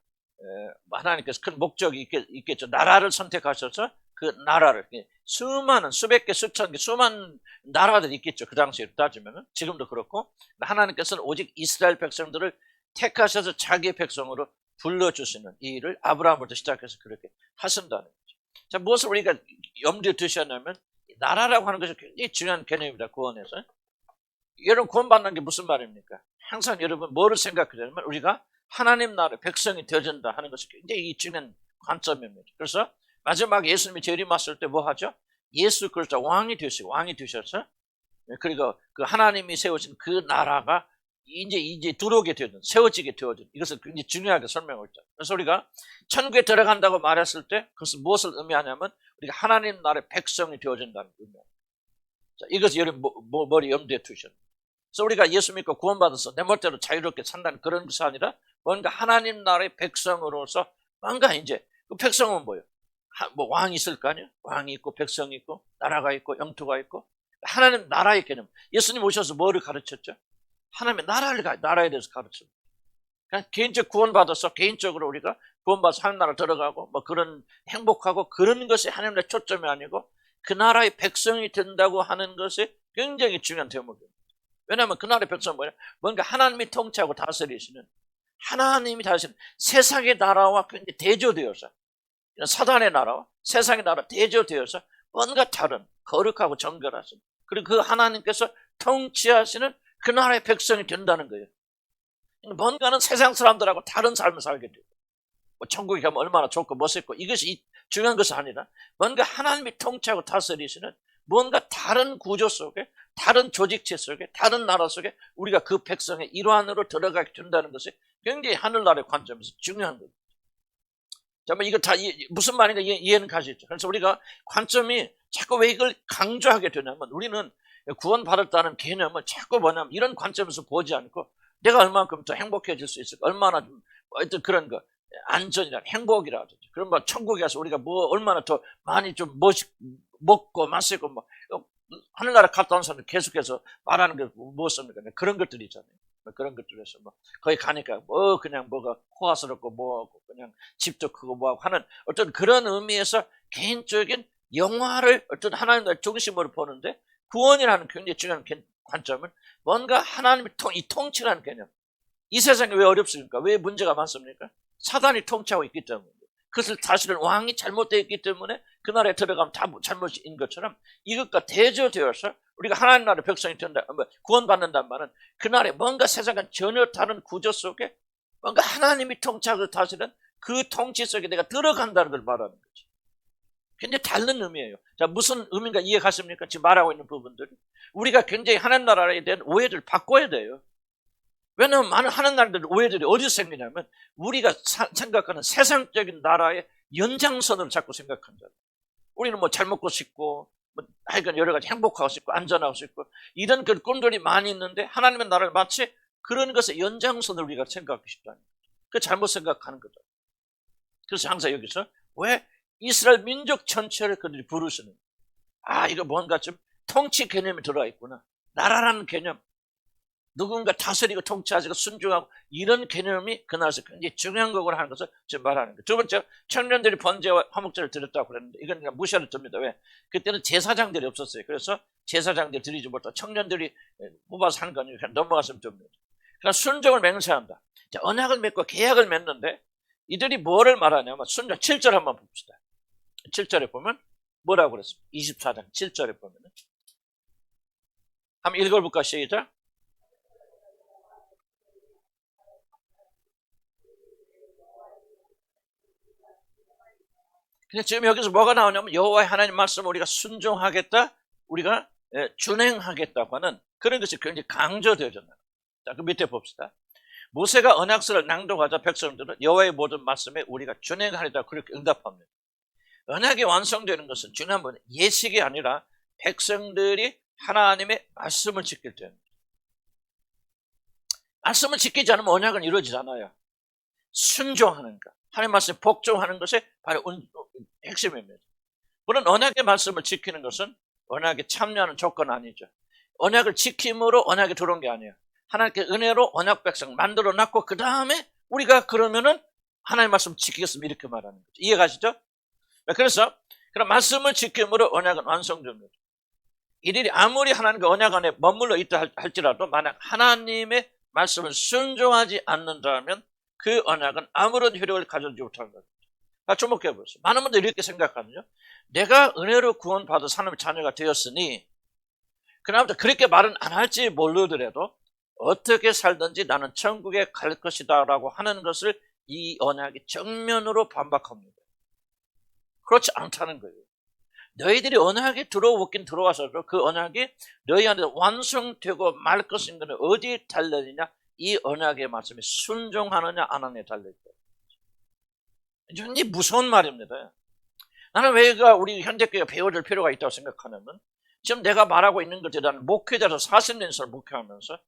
하나님께서 큰 목적이 있겠죠. 나라를 선택하셔서 그 나라를 수많은 수백 개 수천 개 수많은 나라들이 있겠죠. 그 당시에 따지면은 지금도 그렇고 하나님께서는 오직 이스라엘 백성들을 택하셔서 자기 백성으로 불러주시는 이 일을 아브라함부터 시작해서 그렇게 하신다는 거죠. 자, 무엇을 우리가 염두에 두셨냐면 나라라고 하는 것이 굉장히 중요한 개념입니다. 구원에서. 여러분 구원받는 게 무슨 말입니까? 항상 여러분 뭐를 생각하냐면 우리가 하나님 나라의 백성이 되어진다 하는 것이 굉장히 중요한 관점입니다. 그래서 마지막에 예수님이 재림하실 때 뭐 하죠? 예수 그리스도 왕이 되셔서 그리고 그 하나님이 세우신 그 나라가 이제 들어오게 되어진, 세워지게 되어진, 이것을 굉장히 중요하게 설명을 했죠. 그래서 우리가 천국에 들어간다고 말했을 때 그것은 무엇을 의미하냐면 우리가 하나님 나라의 백성이 되어진다는 의미입니다. 자, 이것을 여러분 머리 염두에 두셔야 됩니다. 그래서 우리가 예수 믿고 구원받아서 내 멋대로 자유롭게 산다는 그런 것이 아니라 뭔가 하나님 나라의 백성으로서 뭔가 이제 그 백성은 뭐예요? 뭐 왕이 있을 거 아니에요? 왕이 있고 백성이 있고 나라가 있고 영토가 있고 하나님 나라의 개념. 예수님 오셔서 뭐를 가르쳤죠? 하나님의 나라에 대해서 가르칩니다. 그냥 개인적 구원받아서 개인적으로 우리가 구원받아서 하나님 나라 들어가고 뭐 그런 행복하고 그런 것이 하나님의 초점이 아니고 그 나라의 백성이 된다고 하는 것이 굉장히 중요한 대목입니다. 왜냐하면 그 나라의 백성은 뭐냐? 뭔가 하나님이 통치하고 다스리시는 하나님이 다스리는 세상의 나라와 굉장히 대조되어서 사단의 나라와 세상의 나라 대조되어서 뭔가 다른 거룩하고 정결하신 그리고 그 하나님께서 통치하시는 그 나라의 백성이 된다는 거예요. 뭔가는 세상 사람들하고 다른 삶을 살게 돼요. 뭐 천국에 가면 얼마나 좋고 멋있고 이것이 중요한 것이 아니라 뭔가 하나님이 통치하고 다스리시는 뭔가 다른 구조 속에 다른 조직체 속에 다른 나라 속에 우리가 그 백성의 일환으로 들어가게 된다는 것이 굉장히 하늘나라의 관점에서 중요한 거예요. 잠깐만 이거 다 무슨 말인가 이해는 가시죠. 그래서 우리가 관점이 자꾸 왜 이걸 강조하게 되냐면 우리는 구원받았다는 개념을 자꾸 뭐냐면 이런 관점에서 보지 않고 내가 얼마만큼 더 행복해질 수 있을까 얼마나 좀 어떤 그런 거 안전이나 행복이라든지 그런 거 천국에 가서 우리가 뭐 얼마나 더 많이 좀 먹고 마시고 뭐 하늘나라 갔다 온 사람들 계속해서 말하는 게 무엇입니까? 그런 것들이 있잖아요. 그런 것들에서 뭐 거기 가니까 뭐 그냥 뭐가 호화스럽고 뭐 그냥 집도 크고 뭐 하는 어떤 그런 의미에서 개인적인 영화를 어떤 하나님의 중심으로 보는데, 구원이라는 굉장히 중요한 관점은 뭔가 하나님의 이 통치라는 개념. 이 세상이 왜 어렵습니까? 왜 문제가 많습니까? 사단이 통치하고 있기 때문에. 그것을 다스리는 왕이 잘못되어 있기 때문에 그 나라에 들어가면 다 잘못인 것처럼, 이것과 대조되어서 우리가 하나님 나라의 백성이 된다, 구원받는다는 말은 그 나라에 뭔가 세상과 전혀 다른 구조 속에 뭔가 하나님이 통치하고 다스리는 그 통치 속에 내가 들어간다는 걸 말하는 거죠. 굉장히 다른 의미예요. 자, 무슨 의미인가 이해가십니까? 지금 말하고 있는 부분들이. 우리가 굉장히 하나님 나라에 대한 오해를 바꿔야 돼요. 왜냐하면 많은 하나님 나라의 오해들이 어디서 생기냐면, 우리가 생각하는 세상적인 나라의 연장선을 자꾸 생각한다. 우리는 뭐 잘 먹고 싶고, 뭐 하여간 여러 가지 행복하고 싶고, 안전하고 싶고, 이런 그 꿈들이 많이 있는데, 하나님의 나라를 마치 그런 것의 연장선을 우리가 생각하고 싶다는 거죠. 그 잘못 생각하는 거죠. 그래서 항상 여기서 왜 이스라엘 민족 전체를 그들이 부르시는, 이거 뭔가 좀 통치 개념이 들어가 있구나. 나라라는 개념, 누군가 다스리고 통치하고 순종하고, 이런 개념이 그 나라에서 굉장히 중요한 거구나 하는 것을 지금 말하는 거예요. 두 번째, 청년들이 번제와 화목제를 드렸다고 그랬는데, 이건 그냥 무시를 듭니다. 왜? 그때는 제사장들이 없었어요. 그래서 제사장들이 드리지 못하고 청년들이 뽑아서 하는 거니까 그냥 넘어갔으면 됩니다. 그러니까 순종을 맹세한다. 자, 언약을 맺고 계약을 맺는데, 이들이 뭐를 말하냐면, 순종 7절 한번 봅시다. 7절에 보면 뭐라고 그랬습니까? 24장 7절에 보면 한번 읽어볼까? 시작. 근데 지금 여기서 뭐가 나오냐면, 여호와의 하나님 말씀을 우리가 순종하겠다, 우리가 준행하겠다고 하는 그런 것이 굉장히 강조되어졌나요? 자, 그 밑에 봅시다. 모세가 언약서를 낭독하자 백성들은 여호와의 모든 말씀에 우리가 준행하리라 그렇게 응답합니다. 언약이 완성되는 것은 중요한 건 예식이 아니라 백성들이 하나님의 말씀을 지킬 때입니다. 말씀을 지키지 않으면 언약은 이루어지지 않아요. 순종하는 것, 하나님 말씀에 복종하는 것이 바로 핵심입니다. 물론 언약의 말씀을 지키는 것은 언약에 참여하는 조건은 아니죠. 언약을 지킴으로 언약에 들어온 게 아니에요. 하나님께 은혜로 언약 백성 만들어 놨고, 그 다음에 우리가 그러면은 하나님 말씀 지키겠습니다, 이렇게 말하는 거죠. 이해가시죠? 그래서 그런 말씀을 지킴으로 언약은 완성됩니다. 이들이 아무리 하나님과 언약 안에 머물러 있다 할지라도, 만약 하나님의 말씀을 순종하지 않는다면 그 언약은 아무런 효력을 가져오지 못하는 겁니다. 주목해 보세요. 많은 분들이 이렇게 생각하거든요. 내가 은혜로 구원받아 하나님의 자녀가 되었으니, 그나마도 그렇게 말은 안 할지 모르더라도 어떻게 살든지 나는 천국에 갈 것이다 라고 하는 것을 이 언약이 정면으로 반박합니다. 그렇지 않다는 거예요. 너희들이 언약에 들어오긴 들어와서도 그 언약이 너희한테 완성되고 말 것인가는 어디에 달려있냐? 이 언약의 말씀에 순종하느냐 안 하느냐에 달려있다. 굉장히 무서운 말입니다. 나는 왜 우리 현대교회가 배워줄 필요가 있다고 생각하냐면, 지금 내가 말하고 있는 것에 대한 목회자로 40년 이상 목회하면서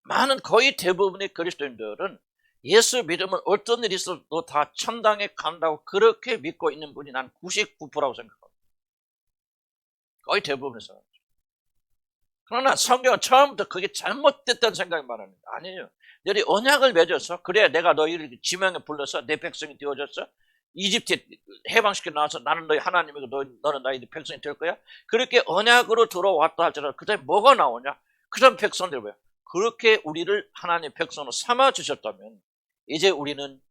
많은 거의 대부분의 그리스도인들은 예수 믿으면 어떤 일이 있어도 다 천당에 간다고 그렇게 믿고 있는 분이 난 99%라고 생각합니다. 거의 대부분의 사람들. 그러나 성경은 처음부터 그게 잘못됐다는 생각이 많습니다. 아니에요. 너희 언약을 맺어서, 그래야 내가 너희를 지명에 불러서 내 백성이 되어졌어. 이집트에 해방시켜 나와서 나는 너희 하나님이고 너는 나의 백성이 될 거야. 그렇게 언약으로 들어왔다 할지라도 그 다음에 뭐가 나오냐? 그 다음 백성들 뭐야? 그렇게 우리를 하나님의 백성으로 삼아주셨다면 이제 우리는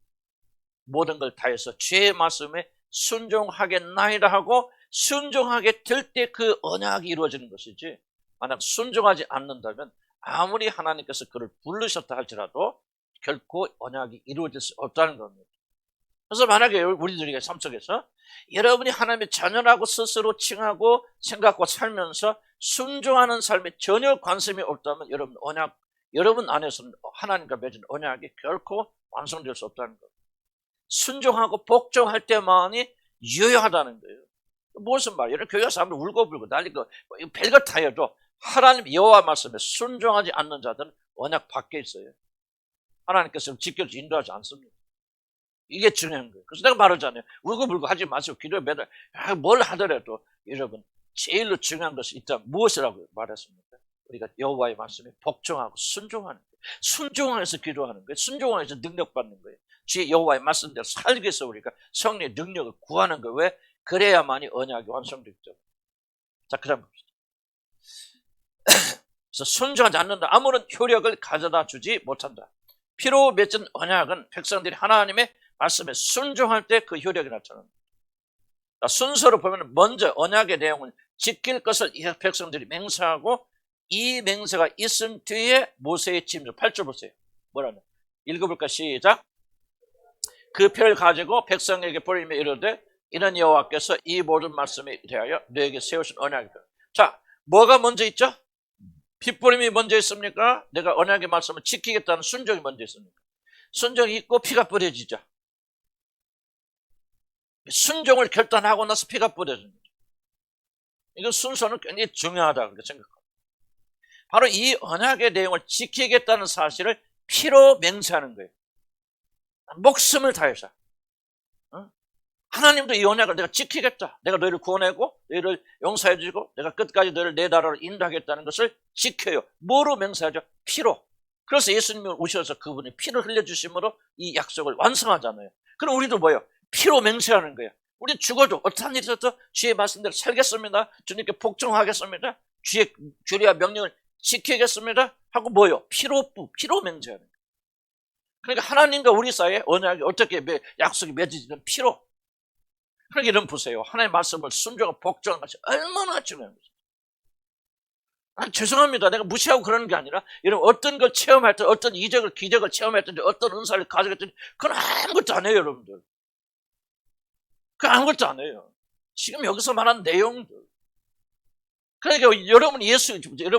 모든 걸 다해서 주의 말씀에 순종하겠나이다 하고 순종하게 될 때 그 언약이 이루어지는 것이지, 만약 순종하지 않는다면 아무리 하나님께서 그를 부르셨다 할지라도 결코 언약이 이루어질 수 없다는 겁니다. 그래서 만약에 우리들이 삶 속에서 여러분이 하나님의 자녀라고 스스로 칭하고 생각하고 살면서 순종하는 삶에 전혀 관심이 없다면 여러분 안에서는 하나님과 맺은 언약이 결코 완성될 수 없다는 거예요. 순종하고 복종할 때만이 유효하다는 거예요. 무슨 말이에요? 교회 사람들 울고불고 난리고 별것 다 해도 하나님 여호와 말씀에 순종하지 않는 자들은 언약 밖에 있어요. 하나님께서 지켜서 인도하지 않습니다. 이게 중요한 거예요. 그래서 내가 말하잖아요. 울고불고 하지 마시고 기도에 매달 뭘 하더라도 여러분 제일로 중요한 것이 일단 무엇이라고 말했습니까? 우리가 여호와의 말씀에 복종하고 순종하는 거예요. 순종해서 기도하는 거예요. 순종해서 능력받는 거예요. 주의 여호와의 말씀대로 살기 위해서 우리가 성령의 능력을 구하는 거예요. 왜? 그래야만이 언약이 완성되죠. 자, 그 다음 봅시다. 그래서 순종하지 않는다. 아무런 효력을 가져다 주지 못한다. 피로 맺은 언약은 백성들이 하나님의 말씀에 순종할 때 그 효력이 나타납니다. 순서로 보면 먼저 언약의 내용을 지킬 것을 이 백성들이 맹세하고 이 맹세가 있은 뒤에 모세의 짐승 8절 보세요. 뭐라냐? 읽어볼까? 시작. 그 표를 가지고 백성에게 보이며 이르되 이는 여호와께서 이 모든 말씀에 대하여 너에게 세우신 언약이다. 자, 뭐가 먼저 있죠? 핏부림이 먼저 있습니까? 내가 언약의 말씀을 지키겠다는 순종이 먼저 있습니까? 순종이 있고 피가 뿌려지죠. 순종을 결단하고 나서 피가 뿌려집니다. 이건 순서는 굉장히 중요하다고 생각합니다. 바로 이 언약의 내용을 지키겠다는 사실을 피로 맹세하는 거예요. 목숨을 다해서. 하나님도 이 언약을 내가 지키겠다. 내가 너희를 구원하고 너희를 용서해주고 내가 끝까지 너희를 내 나라로 인도하겠다는 것을 지켜요. 뭐로 맹세하죠? 피로. 그래서 예수님이 오셔서 그분이 피를 흘려주심으로 이 약속을 완성하잖아요. 그럼 우리도 뭐예요? 피로 맹세하는 거예요. 우리 죽어도 어떠한 일이 있어도 주의 말씀대로 살겠습니다. 주님께 복종하겠습니다. 주의 규례와 명령을 지키겠습니다. 하고 뭐예요? 피로 맹세하는 거예요. 그러니까 하나님과 우리 사이에 언약이 어떻게 약속이 맺어지는 피로. 그러니까 이런 보세요. 하나님의 말씀을 순종하고 복종하는 것이 얼마나 중요한 거죠. 죄송합니다. 내가 무시하고 그러는 게 아니라 여러분 어떤 걸 체험할 때 어떤 기적을 체험했든지 어떤 은사를 가져갔든지 그건 아무것도 안 해요. 여러분들. 그건 아무것도 안 해요. 지금 여기서 말하는 내용들. 그러니까 여러분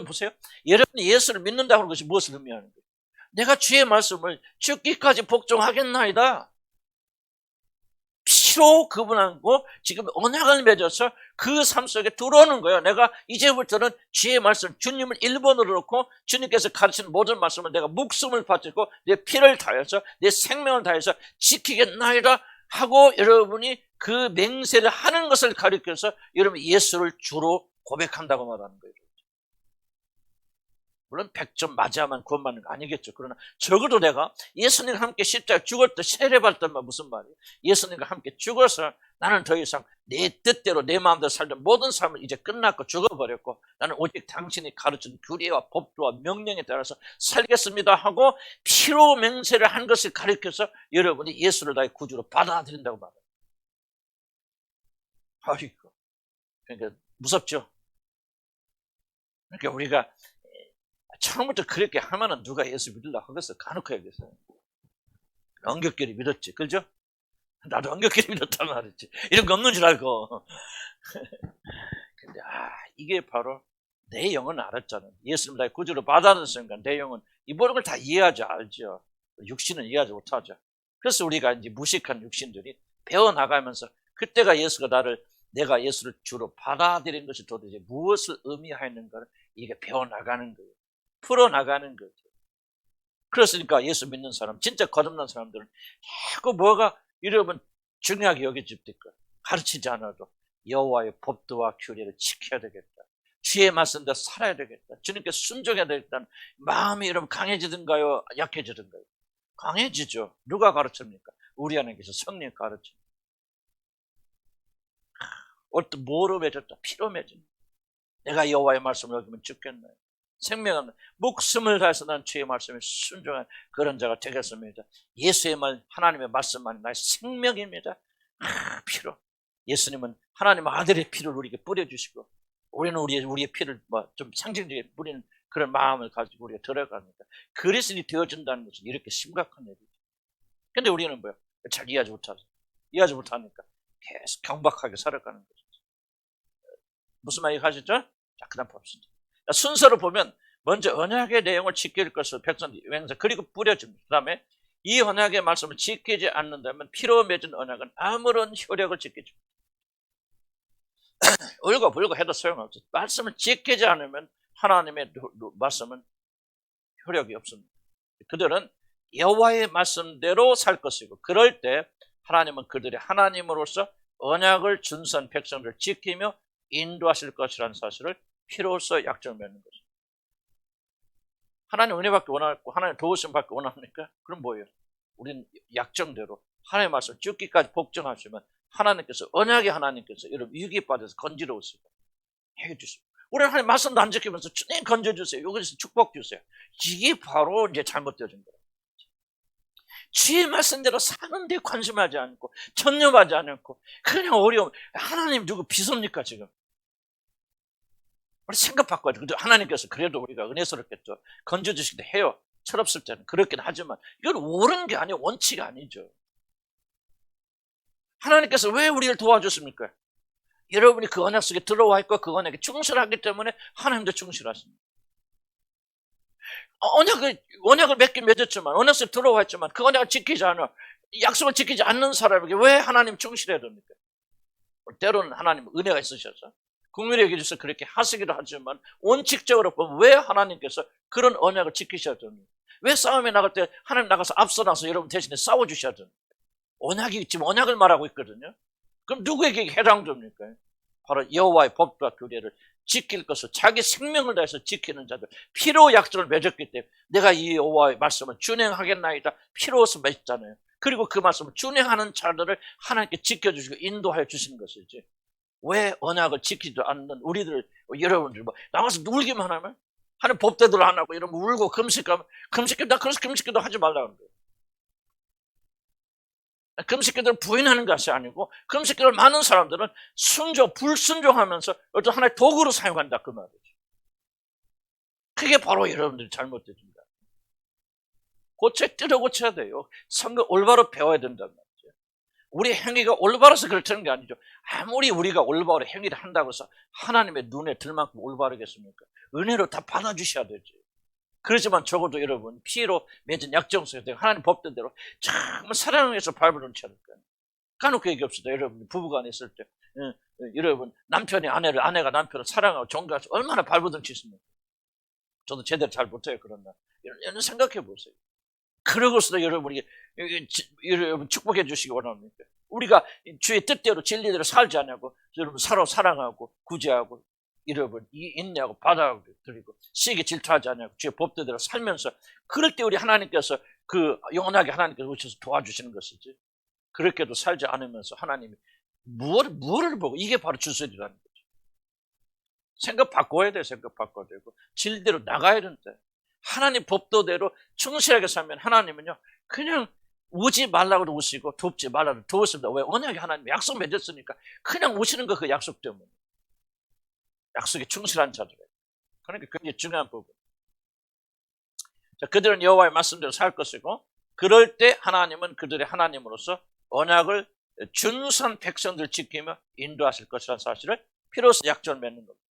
보세요. 여러분이 예수를 믿는다고 하는 것이 무엇을 의미하는 거예요? 내가 주의 말씀을 죽기까지 복종하겠나이다. 피로 그분하고 지금 언약을 맺어서 그 삶 속에 들어오는 거예요. 내가 이제부터는 주의 말씀, 주님을 1번으로 놓고 주님께서 가르치는 모든 말씀을 내가 목숨을 바치고 내 피를 다해서 내 생명을 다해서 지키겠나이다 하고 여러분이 그 맹세를 하는 것을 가리켜서 여러분 예수를 주로 고백한다고 말하는 거예요. 물론 100점 맞아야만 구원받는 거 아니겠죠. 그러나 적어도 내가 예수님과 함께 십자가에 죽을 때 세례받았단 말 무슨 말이에요? 예수님과 함께 죽어서 나는 더 이상 내 뜻대로 내 마음대로 살던 모든 삶을 이제 끝났고 죽어버렸고 나는 오직 당신이 가르친 규례와 법도와 명령에 따라서 살겠습니다 하고 피로 맹세를 한 것을 가리켜서 여러분이 예수를 나의 구주로 받아들인다고 말해요. 아이고, 그러니까 무섭죠? 그러니까 우리가 처음부터 그렇게 하면은 누가 예수 믿으려고 하겠어? 간혹 하겠어요. 엉겹결이 믿었지, 그죠? 나도 엉겹결이 믿었단 말이지. 이런 거 없는 줄 알고. 근데 이게 바로 내 영은 알았잖아요. 예수님 나의 구주로 받아들인 순간 내 영은 이 모든 걸 다 이해하지 알죠. 육신은 이해하지 못하죠. 그래서 우리가 이제 무식한 육신들이 배워나가면서 그때가 내가 예수를 주로 받아들인 것이 도대체 무엇을 의미하는가를 이게 배워나가는 거예요. 풀어나가는 거죠. 그렇으니까 예수 믿는 사람, 진짜 거듭난 사람들은 자꾸 뭐가 여러분 중요하게 여겨집니까? 가르치지 않아도 여호와의 법도와 규례를 지켜야 되겠다. 주의 말씀대로 살아야 되겠다. 주님께 순종해야 되겠다는 마음이 여러분 강해지든가요? 약해지든가요? 강해지죠. 누가 가르칩니까? 우리 안에 계셔 성령이 가르칩니다. 어떤 뭐로 맺었다? 피로 맺었다. 내가 여호와의 말씀을 어기면 죽겠나요? 생명은 목숨을 다해서 난 주의 말씀에 순종한 그런 자가 되겠습니다. 예수의 말, 하나님의 말씀만이 나의 생명입니다. 피로. 예수님은 하나님의 아들의 피를 우리에게 뿌려주시고 우리는 우리의 피를 좀 상징적인 뿌리는 그런 마음을 가지고 우리가 들어갑니다. 그리스도인이 되어준다는 것은 이렇게 심각한 일이죠. 근데 우리는 뭐야? 잘 이해하지 못하니까 계속 경박하게 살아가는 거죠. 무슨 말인지 아시죠? 자, 그 다음 봅시다. 순서로 보면 먼저 언약의 내용을 지킬 것을 백성들이 맹세 그리고 뿌려줍니다. 그 다음에 이 언약의 말씀을 지키지 않는다면 피로 맺은 언약은 아무런 효력을 지키지 울고불고 해도 소용없죠. 말씀을 지키지 않으면 하나님의 말씀은 효력이 없습니다. 그들은 여호와의 말씀대로 살 것이고 그럴 때 하나님은 그들의 하나님으로서 언약을 준선 백성들을 지키며 인도하실 것이라는 사실을 피로써 약정을 맺는 거죠. 하나님 은혜밖에 원하고 하나님 도우심밖에 원합니까? 그럼 뭐예요? 우리는 약정대로 하나님의 말씀 죽기까지 복종하시면 하나님께서 언약의 하나님께서 여러분 위기에 빠져서 건지러우시고 해주십니다. 우리는 하나님 말씀도 안 지키면서 주님 건져주세요. 여기서 축복 주세요. 이게 바로 이제 잘못되어진 거예요. 주의 말씀대로 사는데 관심하지 않고 전념하지 않고 그냥 어려움. 하나님 누구 비섭니까 지금? 우리 생각 바꿔야 돼. 하나님께서 그래도 우리가 은혜스럽게 또 건져주시기도 해요. 철없을 때는 그렇긴 하지만 이건 옳은 게 아니에요. 원칙이 아니죠. 하나님께서 왜 우리를 도와주십니까? 여러분이 그 언약 속에 들어와 있고 그 언약에 충실하기 때문에 하나님도 충실하십니다. 언약을 맺긴 맺었지만 언약 속에 들어와 있지만 그 언약을 지키지 않아 약속을 지키지 않는 사람에게 왜 하나님 충실해야 됩니까? 때로는 하나님 은혜가 있으셔서 국민에게 주셔서 그렇게 하시기도 하지만 원칙적으로 보면 왜 하나님께서 그런 언약을 지키셔야 됩니까? 왜 싸움에 나갈 때 하나님 나가서 앞서나서 여러분 대신에 싸워주셔야 됩니까? 언약이 지금 언약을 말하고 있거든요. 그럼 누구에게 해당됩니까? 바로 여호와의 법과 규례를 지킬 것을 자기 생명을 다해서 지키는 자들, 피로 약속을 맺었기 때문에 내가 이 여호와의 말씀을 준행하겠나이다 피로서 맺잖아요. 그리고 그 말씀을 준행하는 자들을 하나님께 지켜주시고 인도하여 주시는 것이지. 왜 언약을 지키지 않는 우리들 여러분들 뭐 나와서 울기만 하면 하는 법대로 안 하고 이러면 울고 금식하면 나 그래서 금식기도 하지 말라는 거예요. 금식기도를 부인하는 것이 아니고 금식기도를 많은 사람들은 불순종하면서 어떤 하나의 도구로 사용한다 그 말이죠. 그게 바로 여러분들이 잘못됩니다. 고쳐야 돼요. 성경 올바로 배워야 된단 말이죠. 우리 행위가 올바라서 그렇다는 게 아니죠. 아무리 우리가 올바로 행위를 한다고 해서 하나님의 눈에 들 만큼 올바르겠습니까? 은혜로 다 받아주셔야 되지. 그렇지만 적어도 여러분 피로 맺은 약정 속에 하나님 법대로 정말 사랑해서 밟아놓은 채 할까요? 까놓고 얘기합시다. 여러분 부부간에 있을 때 여러분 남편이 아내가 남편을 사랑하고 존경해서 얼마나 밟아놓은 채 있습니까? 저도 제대로 잘 못해요. 그런 날 이런 생각해 보세요. 그러고서도 여러분이 여러분 축복해 주시기 원합니까? 우리가 주의 뜻대로 진리대로 살지 않냐고 여러분 서로 사랑하고 구제하고 여러분 인내하고 받아들이고 시기 질투하지 않냐고 주의 법대로 살면서 그럴 때 우리 하나님께서 그 영원하게 하나님께서 오셔서 도와주시는 것이지. 그렇게도 살지 않으면서 하나님이 무엇을 보고 이게 바로 주술이라는 거죠. 생각 바꿔야 돼. 생각 바꿔야 되고 진리대로 나가야 된다. 하나님 법도대로 충실하게 살면 하나님은요 그냥 오지 말라고 오시고 돕지 말라고 도우십니다. 왜? 언약에 하나님 약속 맺었으니까 그냥 오시는 거 그 약속 때문에. 약속에 충실한 자들. 그러니까 굉장히 중요한 부분. 자, 그들은 여호와의 말씀대로 살 것이고 그럴 때 하나님은 그들의 하나님으로서 언약을 준수한 백성들 지키며 인도하실 것이라는 사실을 피로써 약정을 맺는 겁니다.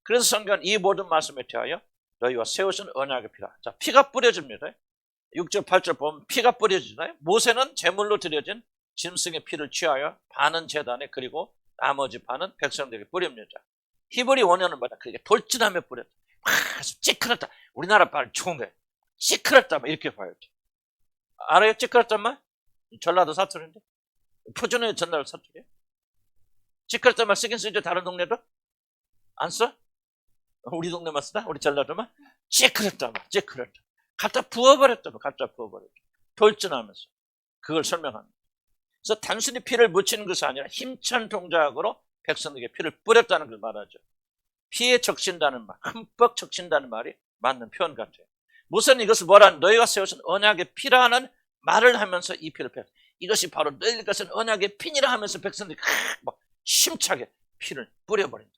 그래서 성경은 이 모든 말씀에 대하여 너희와 세우신 언약의 피라. 자, 피가 뿌려집니다. 6절 8절 보면 피가 뿌려지잖아요. 모세는 제물로 드려진 짐승의 피를 취하여 반은 제단에 그리고 나머지 반은 백성들에게 뿌립니다. 히브리 원어는 뭐다? 그게 돌진하며 뿌렸다. 찌그럽다. 우리나라 말 좋은 거예요. 찌그럽다. 이렇게 봐야죠. 알아요? 찌그럽단 말? 전라도 사투리인데. 표준어의 전라도 사투리예요. 찌그럽단 말 쓰긴 쓰죠. 다른 동네도? 안 써? 우리 동네만 쓰다? 우리 전라도만? 찌그럽다 말. 찌그럽다. 갖다 부어버렸다. 갖다 부어버렸다. 돌진하면서. 그걸 설명합니다. 그래서 단순히 피를 묻히는 것이 아니라 힘찬 동작으로 백성에게 피를 뿌렸다는 걸 말하죠. 피에 적신다는 말, 흠뻑 적신다는 말이 맞는 표현 같아요. 모세는 이것을 뭐라는 너희가 세우신 언약의 피라는 말을 하면서 이 피를 뺐다. 이것이 바로 너희가 세우신 언약의 피니라 하면서 백성들이 막 힘차게 피를 뿌려버린다.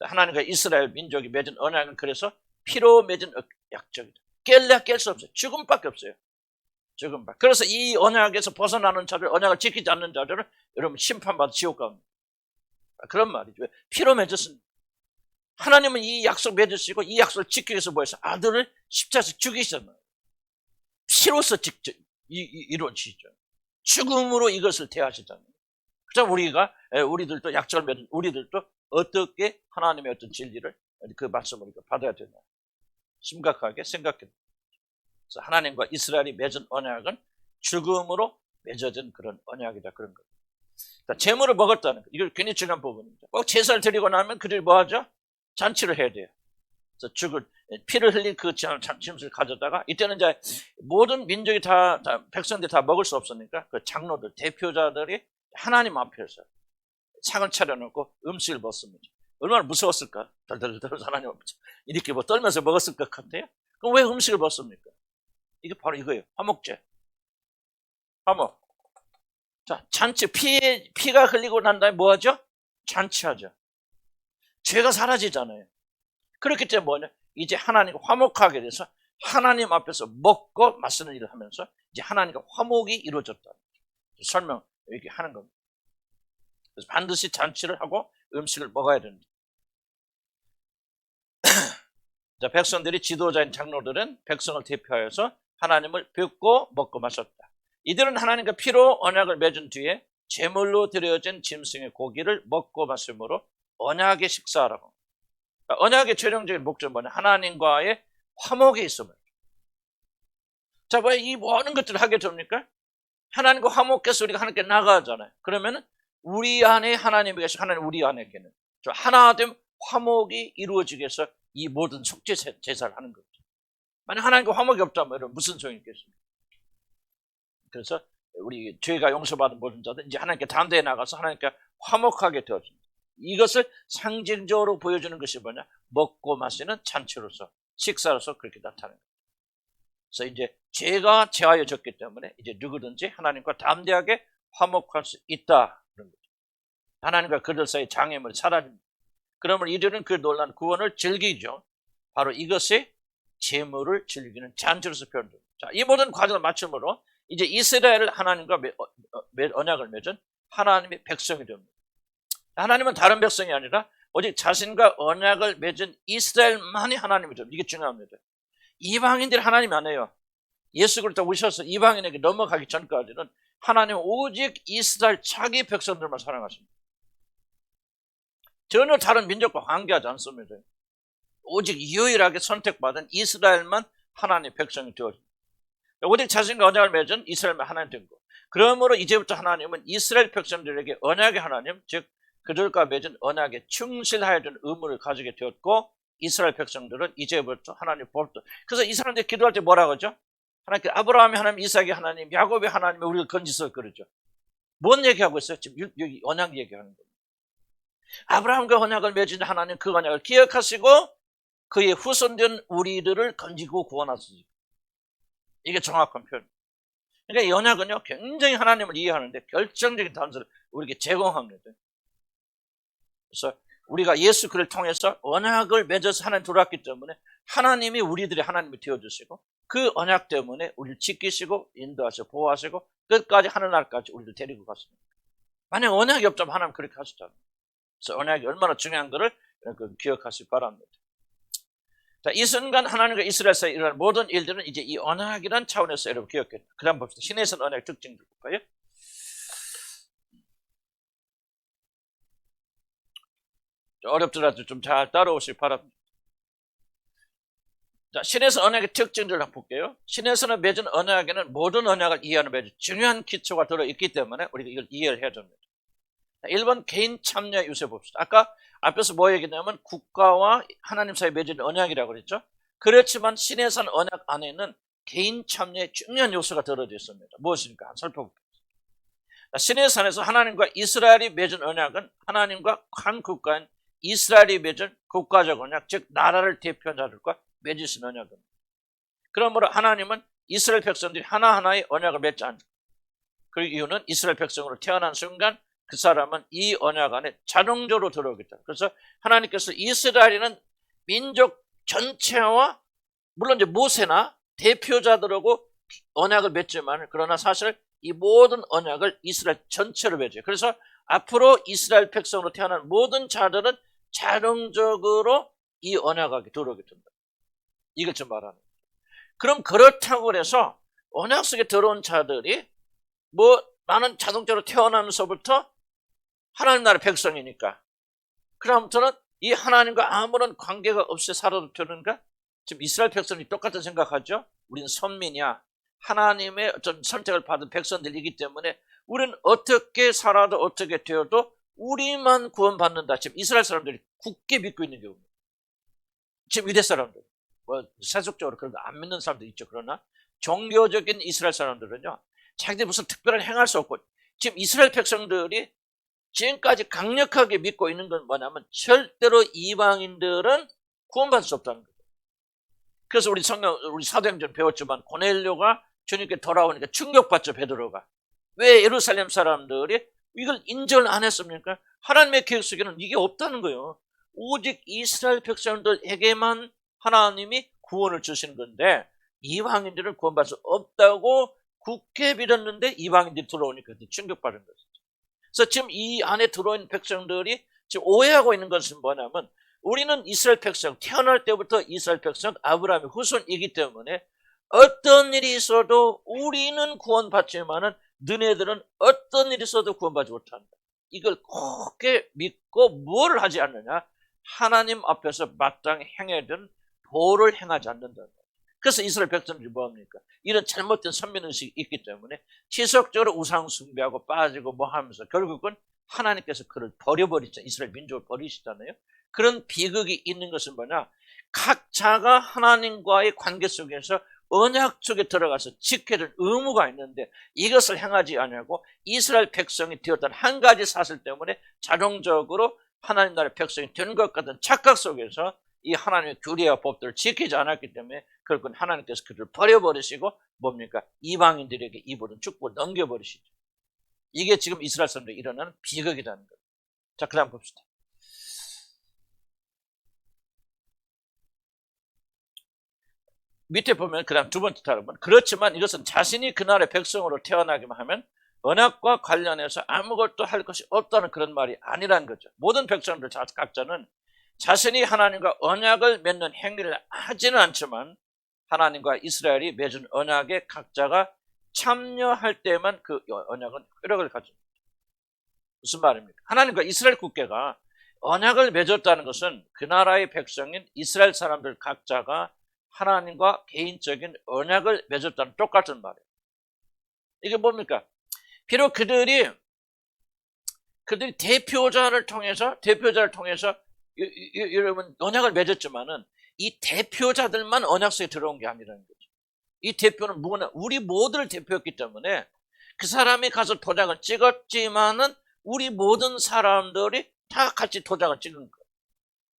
하나님과 이스라엘 민족이 맺은 언약은 그래서 피로 맺은 약정이다. 깰래야 깰 수 없어요. 죽음밖에 없어요. 죽음밖에. 그래서 이 언약에서 벗어나는 자들, 언약을 지키지 않는 자들은 여러분 심판받아 지옥 가옵니다. 그런 말이죠. 피로 맺었습니다. 하나님은 이 약속 맺으시고 이 약속을 지키기 위해서 뭐해서 아들을 십자가에서 죽이셨나요? 피로서 직접 이루어지죠. 죽음으로 이것을 대하시잖아요. 그래서 우리들도 약속을 맺은 우리들도 어떻게 하나님의 어떤 진리를 그 말씀을 받아야 되나 심각하게 생각해요. 그래서 하나님과 이스라엘이 맺은 언약은 죽음으로 맺어진 그런 언약이다 그런 거예요. 제물을 먹었다는 거. 이걸 굉장히 중요한 부분입니다. 꼭 제사를 드리고 나면 그들이 뭐 하죠? 잔치를 해야 돼요. 그래서 피를 흘린 그 짐승을 가져다가, 이때는 이제 모든 민족이 다 백성들이 다 먹을 수 없으니까 그 장로들, 대표자들이 하나님 앞에서 상을 차려놓고 음식을 먹습니다. 얼마나 무서웠을까? 덜덜덜 하나님 앞에 이렇게 뭐 떨면서 먹었을 것 같아요. 그럼 왜 음식을 먹습니까? 이게 바로 이거예요. 화목제. 화목. 자, 잔치, 피가 흘리고 난 다음에 뭐 하죠? 잔치하죠. 죄가 사라지잖아요. 그렇기 때문에 뭐냐? 이제 하나님과 화목하게 돼서 하나님 앞에서 먹고 마시는 일을 하면서 이제 하나님과 화목이 이루어졌다. 설명 이렇게 하는 겁니다. 그래서 반드시 잔치를 하고 음식을 먹어야 됩니다. 자, 백성들이, 지도자인 장로들은 백성을 대표하여서 하나님을 뵙고 먹고 마셨다. 이들은 하나님과 피로 언약을 맺은 뒤에 제물로 드려진 짐승의 고기를 먹고 마심으로 언약의 식사라고. 언약의 최종적인 목적은 뭐냐? 하나님과의 화목이 있음을. 자, 왜 이 모든 것들을 하게 됩니까? 하나님과 화목해서 우리가 하나님께 나가잖아요. 그러면 우리 안에 하나님이 계시고 하나님 우리 안에게는 하나됨 화목이 이루어지기 위해서 이 모든 속죄 제사를 하는 거죠. 만약 하나님과 화목이 없다면 무슨 소용이 있겠습니까? 그래서 우리 죄가 용서받은 모든 자들 이제 하나님께 담대히 나가서 하나님께 화목하게 되어집니다. 이것을 상징적으로 보여주는 것이 뭐냐? 먹고 마시는 잔치로서, 식사로서 그렇게 나타나는 거예요. 그래서 이제 죄가 제하여졌기 때문에 이제 누구든지 하나님과 담대하게 화목할 수 있다. 그런 거죠. 하나님과 그들 사이 장애물이 사라집니다. 그러면 이들은 그 놀라운 구원을 즐기죠. 바로 이것이 제물을 즐기는 잔치로서 표현됩니다. 자, 이 모든 과정을 마침으로 이제 이스라엘을 하나님과 언약을 맺은 하나님의 백성이 됩니다. 하나님은 다른 백성이 아니라 오직 자신과 언약을 맺은 이스라엘만이 하나님이 됩니다. 이게 중요합니다. 이방인들이 하나님이 아니에요. 예수 그리스도 오셔서 이방인에게 넘어가기 전까지는 하나님은 오직 이스라엘 자기 백성들만 사랑하십니다. 전혀 다른 민족과 관계하지 않습니다. 오직 유일하게 선택받은 이스라엘만 하나님의 백성이 되어집니다. 오직 자신과 언약을 맺은 이스라엘만 하나님 된 거. 그러므로 이제부터 하나님은 이스라엘 백성들에게 언약의 하나님, 즉 그들과 맺은 언약에 충실하여야 되는 의무를 가지게 되었고, 이스라엘 백성들은 이제부터 하나님 법도. 그래서 이 사람들이 기도할 때 뭐라고 하죠? 하나님께 아브라함의 하나님, 이삭의 하나님, 야곱의 하나님이 우리를 건지서 그러죠. 뭔 얘기하고 있어요? 지금 여기 언약 얘기하는 겁니다. 아브라함과 언약을 맺은 하나님, 그 언약을 기억하시고 그의 후손된 우리들을 건지고 구원하시지. 이게 정확한 표현. 그러니까 이 언약은요, 굉장히 하나님을 이해하는데 결정적인 단서를 우리에게 제공합니다. 그래서 우리가 예수 그를 통해서 언약을 맺어서 하나님 들어왔기 때문에 하나님이 우리들의 하나님이 되어주시고 그 언약 때문에 우리를 지키시고 인도하시고 보호하시고 끝까지 하늘나라까지 우리를 데리고 갔습니다. 만약 언약이 없다면 하나님 그렇게 하시잖아요. 그래서 언약이 얼마나 중요한 것을 기억하시기 바랍니다. 자, 이 순간 하나님과 이스라엘 사이에 일어난 모든 일들은 이제 이 언약이라는 차원에서 여러분 기억해요. 그 다음 봅시다. 신에서는 언약의 특징들 볼까요? 어렵더라도 좀 잘 따라오시기 바랍니다. 자, 신에서 언약의 특징들을 한번 볼게요. 신에서는 맺은 언약에는 모든 언약을 이해하는 매우 중요한 기초가 들어있기 때문에 우리가 이걸 이해를 해야 됩니다. 1번 개인 참여 유세 봅시다. 아까 앞에서 뭐 얘기했냐면 국가와 하나님 사이에 맺은 언약이라고 그랬죠. 그렇지만 신에서는 언약 안에는 개인 참여의 중요한 요소가 들어져 있습니다. 무엇입니까? 한번 살펴볼게요. 신의 산에서 하나님과 이스라엘이 맺은 언약은 하나님과 한 국가인 이스라엘이 맺은 국가적 언약, 즉 나라를 대표한 자들과 맺으신 언약입니다. 그러므로 하나님은 이스라엘 백성들이 하나하나의 언약을 맺지 않습니다. 그 이유는 이스라엘 백성으로 태어난 순간 그 사람은 이 언약 안에 자동적으로 들어오기 때문에. 그래서 하나님께서 이스라엘이는 민족 전체와 물론 이제 모세나 대표자들하고 언약을 맺지만 그러나 사실 이 모든 언약을 이스라엘 전체로 맺어요. 그래서 앞으로 이스라엘 백성으로 태어난 모든 자들은 자동적으로 이 언약하게 들어오게 된다. 이걸 좀 말하는 거예요. 그럼 그렇다고 해서 언약 속에 들어온 자들이 뭐 나는 자동적으로 태어나면서부터 하나님 나라의 백성이니까 그다음부터는 이 하나님과 아무런 관계가 없이 살아도 되는가? 지금 이스라엘 백성이 똑같은 생각하죠. 우리는 선민이야. 하나님의 어떤 선택을 받은 백성들이기 때문에 우리는 어떻게 살아도 어떻게 되어도 우리만 구원받는다. 지금 이스라엘 사람들이 굳게 믿고 있는 경우입니다. 지금 유대 사람들, 뭐 세속적으로 그런 거 안 믿는 사람도 있죠. 그러나 종교적인 이스라엘 사람들은요, 자기들이 무슨 특별한 행할 수 없고, 지금 이스라엘 백성들이 지금까지 강력하게 믿고 있는 건 뭐냐면 절대로 이방인들은 구원받을 수 없다는 거예요. 그래서 우리 사도행전 배웠지만 고넬료가 주님께 돌아오니까 충격받죠. 베드로가. 왜 예루살렘 사람들이 이걸 인정을 안 했습니까? 하나님의 계획 속에는 이게 없다는 거예요. 오직 이스라엘 백성들에게만 하나님이 구원을 주시는 건데 이방인들은 구원받을 수 없다고 굳게 믿었는데 이방인들이 들어오니까 충격받은 거죠. 그래서 지금 이 안에 들어온 백성들이 지금 오해하고 있는 것은 뭐냐면 우리는 이스라엘 백성, 태어날 때부터 이스라엘 백성, 아브라함의 후손이기 때문에 어떤 일이 있어도 우리는 구원받지만은 너네들은 어떤 일이 있어도 구원받지 못한다. 이걸 굳게 믿고 뭘 하지 않느냐? 하나님 앞에서 마땅히 행해야 되는 도를 행하지 않는다. 그래서 이스라엘 백성들이 뭐합니까? 이런 잘못된 선민의식이 있기 때문에 지속적으로 우상 숭배하고 빠지고 뭐 하면서 결국은 하나님께서 그를 버려버리죠. 이스라엘 민족을 버리시잖아요. 그런 비극이 있는 것은 뭐냐? 각자가 하나님과의 관계 속에서 언약 속에 들어가서 지켜야 될 의무가 있는데 이것을 행하지 않냐고 이스라엘 백성이 되었던 한 가지 사실 때문에 자동적으로 하나님 나라의 백성이 된 것 같은 착각 속에서 이 하나님의 규례와 법들을 지키지 않았기 때문에 결국은 하나님께서 그들을 버려버리시고 뭡니까? 이방인들에게 이 모든 축복을 넘겨버리시죠. 이게 지금 이스라엘 사람들이 일어나는 비극이라는 거예요. 자, 그 다음 봅시다. 밑에 보면 그 다음 두 번째 타락은 그렇지만 이것은 자신이 그날의 백성으로 태어나기만 하면 언약과 관련해서 아무것도 할 것이 없다는 그런 말이 아니라는 거죠. 모든 백성들 각자는 자신이 하나님과 언약을 맺는 행위를 하지는 않지만 하나님과 이스라엘이 맺은 언약에 각자가 참여할 때만 그 언약은 효력을 가집니다. 무슨 말입니까? 하나님과 이스라엘 국회가 언약을 맺었다는 것은 그 나라의 백성인 이스라엘 사람들 각자가 하나님과 개인적인 언약을 맺었다는 똑같은 말이에요. 이게 뭡니까? 비록 그들이 대표자를 통해서 여러분 언약을 맺었지만은 이 대표자들만 언약 속에 들어온 게 아니라는 거죠. 이 대표는 뭐냐? 우리 모두를 대표했기 때문에 그 사람이 가서 도장을 찍었지만은 우리 모든 사람들이 다 같이 도장을 찍은 거예요.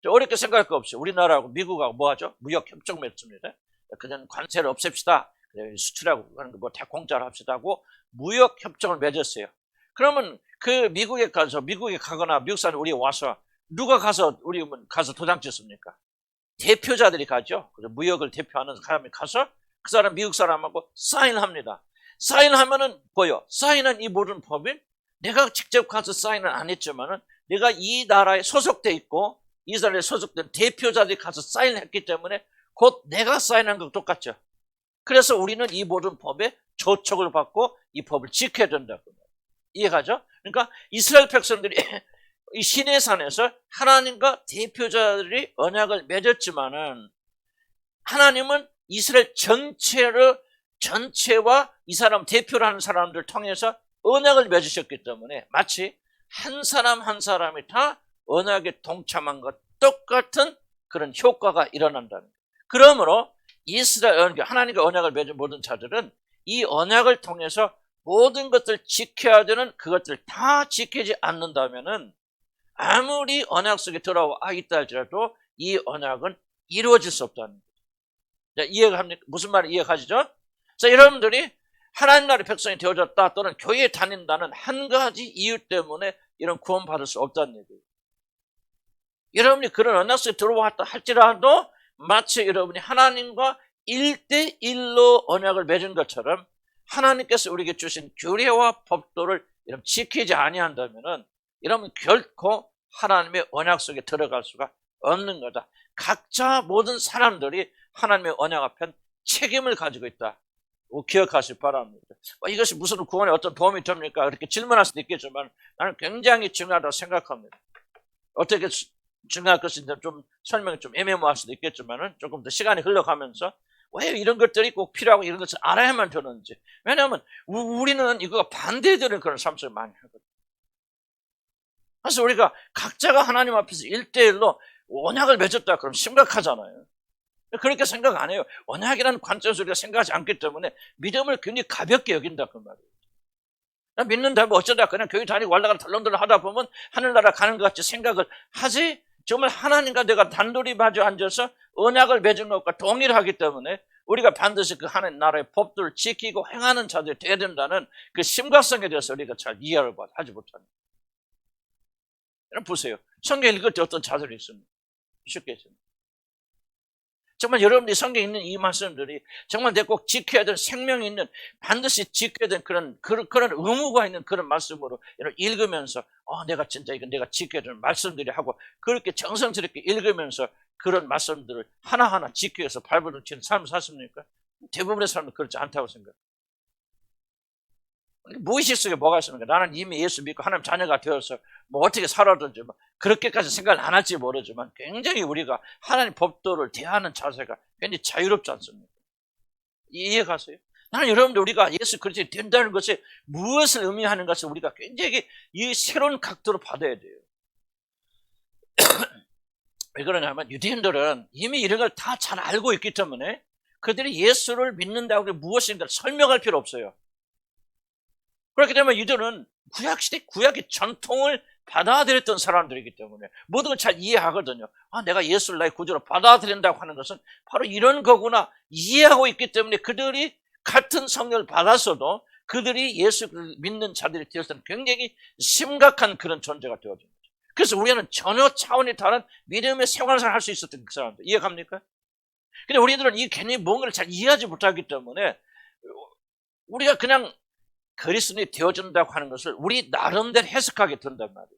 어렵게 생각할 거 없어요. 우리나라하고 미국하고 뭐 하죠? 무역 협정 맺습니다. 그냥 관세를 없앱시다. 수출하고 하는 거 뭐 다 공짜로 합시다 하고 무역 협정을 맺었어요. 그러면 그 미국에 가거나 미국 사람 우리 와서 누가 가서 우리 가서 도장 찍습니까? 대표자들이 가죠. 그래서 무역을 대표하는 사람이 가서 그 사람 미국 사람하고 사인합니다. 사인하면은 뭐요? 사인한 이 모든 법인 내가 직접 가서 사인은 안 했지만은 내가 이 나라에 소속돼 있고 이스라엘에 소속된 대표자들이 가서 사인했기 때문에 곧 내가 사인한 것 똑같죠. 그래서 우리는 이 모든 법에 조촉을 받고 이 법을 지켜야 된다고. 이해가죠? 그러니까 이스라엘 백성들이 이 시내산에서 하나님과 대표자들이 언약을 맺었지만은 하나님은 이스라엘 전체와 이 사람 대표를 하는 사람들 통해서 언약을 맺으셨기 때문에 마치 한 사람 한 사람이 다 언약에 동참한 것 똑같은 그런 효과가 일어난다는 거예요. 그러므로 하나님과 언약을 맺은 모든 자들은 이 언약을 통해서 모든 것들 지켜야 되는 그것들 다 지키지 않는다면은 아무리 언약 속에 들어와 있다 할지라도 이 언약은 이루어질 수 없다는 거예요. 자, 이해합니까? 무슨 말이 이해가시죠? 자, 여러분들이 하나님 나라의 백성이 되어졌다 또는 교회에 다닌다는 한 가지 이유 때문에 이런 구원받을 수 없다는 얘기예요. 여러분이 그런 언약 속에 들어왔다 할지라도 마치 여러분이 하나님과 1대1로 언약을 맺은 것처럼 하나님께서 우리에게 주신 규례와 법도를 여러분 지키지 아니한다면은 여러분 결코 하나님의 언약 속에 들어갈 수가 없는 거다. 각자 모든 사람들이 하나님의 언약 앞엔 책임을 가지고 있다. 기억하시기 바랍니다. 이것이 무슨 구원에 어떤 도움이 됩니까? 그렇게 질문할 수도 있겠지만 나는 굉장히 중요하다고 생각합니다. 어떻게 중요할 것인지 좀 설명이 좀 애매모호할 수도 있겠지만 조금 더 시간이 흘러가면서 왜 이런 것들이 꼭 필요하고 이런 것을 알아야만 되는지. 왜냐하면 우리는 이거 반대되는 그런 삶 속에 많이 하거든요. 그래서 우리가 각자가 하나님 앞에서 1대1로 언약을 맺었다 그러면 심각하잖아요. 그렇게 생각 안 해요. 언약이라는 관점에서 우리가 생각하지 않기 때문에 믿음을 굉장히 가볍게 여긴다 그 말이에요. 나 믿는다 뭐 어쩌다 그냥 교회 다니고 walda가 덜렁덜렁 하다 보면 하늘나라 가는 것 같이 생각을 하지, 정말 하나님과 내가 단둘이 마주 앉아서 언약을 맺은 것과 동일하기 때문에 우리가 반드시 그 하나님 나라의 법들을 지키고 행하는 자들이 되어야 된다는 그 심각성에 대해서 우리가 잘 이해를 하지 못합니다. 여러분 보세요. 성경 읽을 때 어떤 자들이 있습니다. 쉽게 있습니다. 정말 여러분들이 성경에 있는 이 말씀들이 정말 내가 꼭 지켜야 될 생명이 있는, 반드시 지켜야 될 그런 의무가 있는 그런 말씀으로 읽으면서 내가 진짜 이건 내가 지켜야 될 말씀들이 하고 그렇게 정성스럽게 읽으면서 그런 말씀들을 하나하나 지켜서 발버둥 치는 삶을 사십니까? 대부분의 사람은 그렇지 않다고 생각해요. 무의식 속에 뭐가 있습니까? 나는 이미 예수 믿고 하나님 자녀가 되어서 뭐 어떻게 살아든지 그렇게까지 생각을 안 할지 모르지만 굉장히 우리가 하나님 법도를 대하는 자세가 굉장히 자유롭지 않습니까? 이해가세요? 나는 여러분들 우리가 예수 그리스도인이 된다는 것이 무엇을 의미하는 것을 우리가 굉장히 이 새로운 각도로 받아야 돼요. 왜 그러냐면 유대인들은 이미 이런 걸 다 잘 알고 있기 때문에 그들이 예수를 믿는다고 무엇인가를 설명할 필요 없어요. 그렇기 때문에 유대는 구약시대 구약의 전통을 받아들였던 사람들이기 때문에 모든 걸 잘 이해하거든요. 내가 예수를 나의 구주로 받아들인다고 하는 것은 바로 이런 거구나 이해하고 있기 때문에 그들이 같은 성령을 받았어도 그들이 예수를 믿는 자들이 되었을 때는 굉장히 심각한 그런 존재가 되어진 거죠. 그래서 우리는 전혀 차원이 다른 믿음의 생활을 할 수 있었던 그 사람들. 이해갑니까? 근데 우리들은 이 개념이 뭔가를 잘 이해하지 못하기 때문에 우리가 그냥 그리스도인이 되어준다고 하는 것을 우리 나름대로 해석하게 된단 말이죠.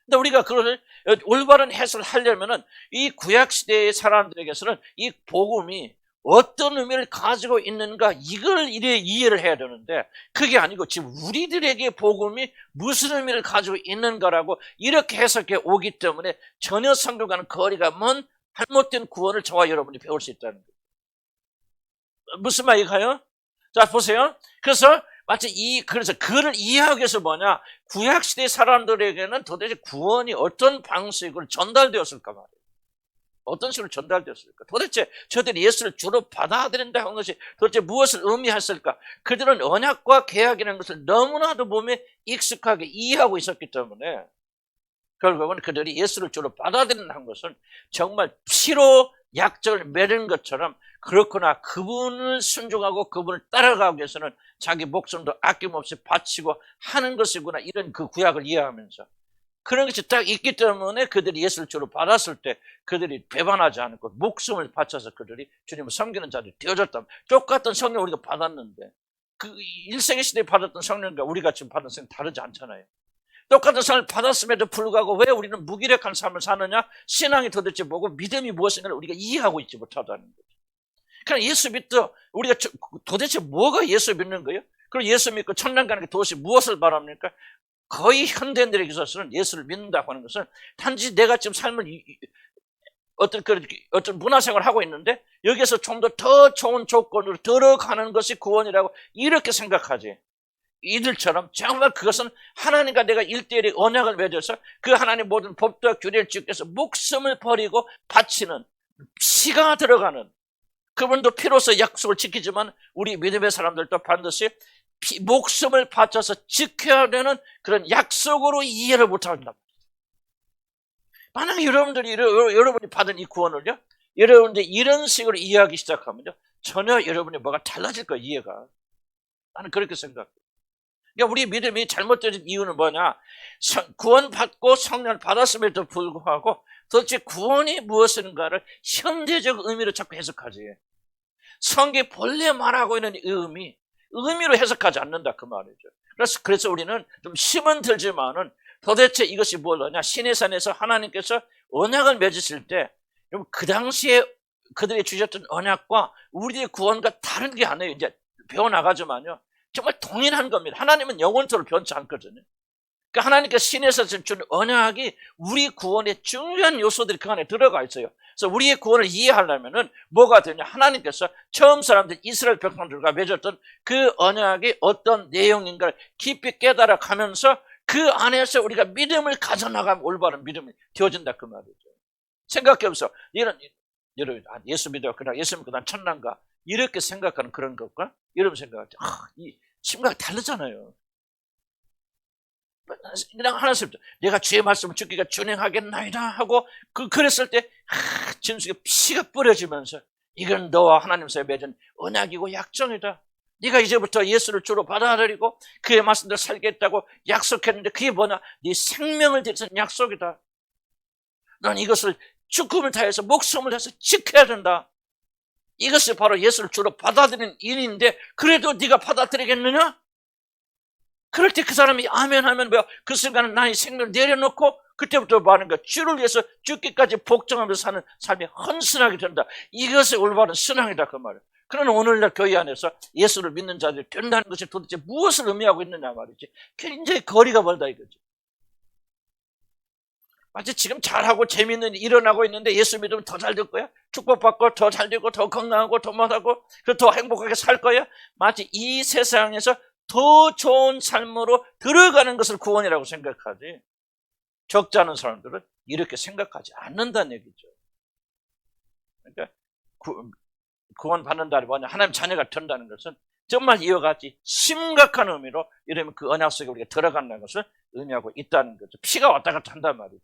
근데 우리가 그걸 올바른 해석을 하려면은 이 구약시대의 사람들에게서는 이 복음이 어떤 의미를 가지고 있는가 이걸 이해를 해야 되는데 그게 아니고 지금 우리들에게 복음이 무슨 의미를 가지고 있는가라고 이렇게 해석해 오기 때문에 전혀 성경과는 거리가 먼 잘못된 구원을 저와 여러분이 배울 수 있다는 거예요. 무슨 말인가요? 자 보세요. 그래서 그래서 그를 이해하기 위해서 뭐냐? 구약시대 사람들에게는 도대체 구원이 어떤 방식으로 전달되었을까 말이에요. 어떤 식으로 전달되었을까? 도대체 저들이 예수를 주로 받아들인다 하는 것이 도대체 무엇을 의미했을까? 그들은 언약과 계약이라는 것을 너무나도 몸에 익숙하게 이해하고 있었기 때문에 결국은 그들이 예수를 주로 받아들인다는 것은 정말 피로 약정을 맺은 것처럼 그렇구나, 그분을 순종하고 그분을 따라가기 위해서는 자기 목숨도 아낌없이 바치고 하는 것이구나, 이런 그 구약을 이해하면서 그런 것이 딱 있기 때문에 그들이 예수를 주로 받았을 때 그들이 배반하지 않고 목숨을 바쳐서 그들이 주님을 섬기는 자들이 되어졌다. 똑같은 성령 우리가 받았는데 그 1세기 시대에 받았던 성령과 우리가 지금 받은 성령 다르지 않잖아요. 똑같은 삶을 받았음에도 불구하고 왜 우리는 무기력한 삶을 사느냐? 신앙이 도대체 뭐고 믿음이 무엇인가를 우리가 이해하고 있지 못하다는 거죠. 그냥 예수 믿도 우리가 도대체 뭐가 예수 믿는 거예요? 그리고 예수 믿고 천당 가는 게 도대체 무엇을 바랍니까? 거의 현대인들에게 있어서는 예수를 믿는다고 하는 것은 단지 내가 지금 삶을 어떤 문화생활을 하고 있는데 여기에서 좀 더 좋은 조건으로 들어가는 것이 구원이라고 이렇게 생각하지. 이들처럼 정말 그것은 하나님과 내가 1대1의 언약을 맺어서 그 하나님 모든 법도와 규례를 지키기 위해서 목숨을 버리고 바치는 피가 들어가는, 그분도 피로서 약속을 지키지만 우리 믿음의 사람들도 반드시 목숨을 바쳐서 지켜야 되는 그런 약속으로 이해를 못한다. 만약 여러분이 받은 이 구원을요, 여러분들이 이런 식으로 이해하기 시작하면요, 전혀 여러분이 뭐가 달라질 거예요, 이해가. 나는 그렇게 생각해요. 그러니까 우리 믿음이 잘못된 이유는 뭐냐? 구원받고 성령을 받았음에도 불구하고 도대체 구원이 무엇인가를 현대적 의미로 자꾸 해석하지. 성경이 본래 말하고 있는 의미로 해석하지 않는다 그 말이죠. 그래서 우리는 좀 힘은 들지만은 도대체 이것이 뭐냐? 시내산에서 하나님께서 언약을 맺으실 때 그 당시에 그들이 주셨던 언약과 우리의 구원과 다른 게 아니에요. 이제 배워나가지만요, 정말 동일한 겁니다. 하나님은 영원토록 변치 않거든요. 그러니까 하나님께서 신에서 준 언약이 우리 구원의 중요한 요소들이 그 안에 들어가 있어요. 그래서 우리의 구원을 이해하려면은 뭐가 되냐? 하나님께서 처음 사람들 이스라엘 백성들과 맺었던 그 언약이 어떤 내용인가를 깊이 깨달아 가면서 그 안에서 우리가 믿음을 가져나가면 올바른 믿음이 되어진다 그 말이죠. 생각해보세요. 여러분 예수 믿어 그냥 예수 믿고 난 천난가 이렇게 생각하는 그런 것과 여러분 생각할 때 이 심각이 다르잖아요. 그냥 하나씩 내가 주의 말씀을 죽기가 준행하겠나이다 하고 그랬을 때 진숙에 피가 뿌려지면서 이건 너와 하나님 사이에 맺은 언약이고 약정이다. 네가 이제부터 예수를 주로 받아들이고 그의 말씀대로 살겠다고 약속했는데 그게 뭐냐? 네 생명을 들여서 약속이다. 넌 이것을 죽음을 다해서 목숨을 다해서 지켜야 된다. 이것이 바로 예수를 주로 받아들이는 일인데 그래도 네가 받아들이겠느냐? 그럴 때 그 사람이 아멘 하면 뭐야? 그 순간은 나의 생명을 내려놓고 그때부터 뭐 하는 거야? 주를 위해서 죽기까지 복종하면서 사는 삶이 헌신하게 된다. 이것이 올바른 신앙이다 그 말이야. 그러나 오늘날 교회 안에서 예수를 믿는 자들이 된다는 것이 도대체 무엇을 의미하고 있느냐 말이지. 굉장히 거리가 멀다 이거지. 마치 지금 잘하고 재미있는 일이 일어나고 있는데 예수 믿으면 더 잘 될 거야? 축복받고 더 잘 되고 더 건강하고 더 못하고 더 행복하게 살 거야? 마치 이 세상에서 더 좋은 삶으로 들어가는 것을 구원이라고 생각하지. 적지 않은 사람들은 이렇게 생각하지 않는다는 얘기죠. 그러니까 구원 받는다는 뭐냐? 하나님 자녀가 된다는 것은 정말 이와 같이 심각한 의미로 이러면 그 언약 속에 우리가 들어간다는 것을 의미하고 있다는 거죠. 피가 왔다 갔다 한단 말이죠.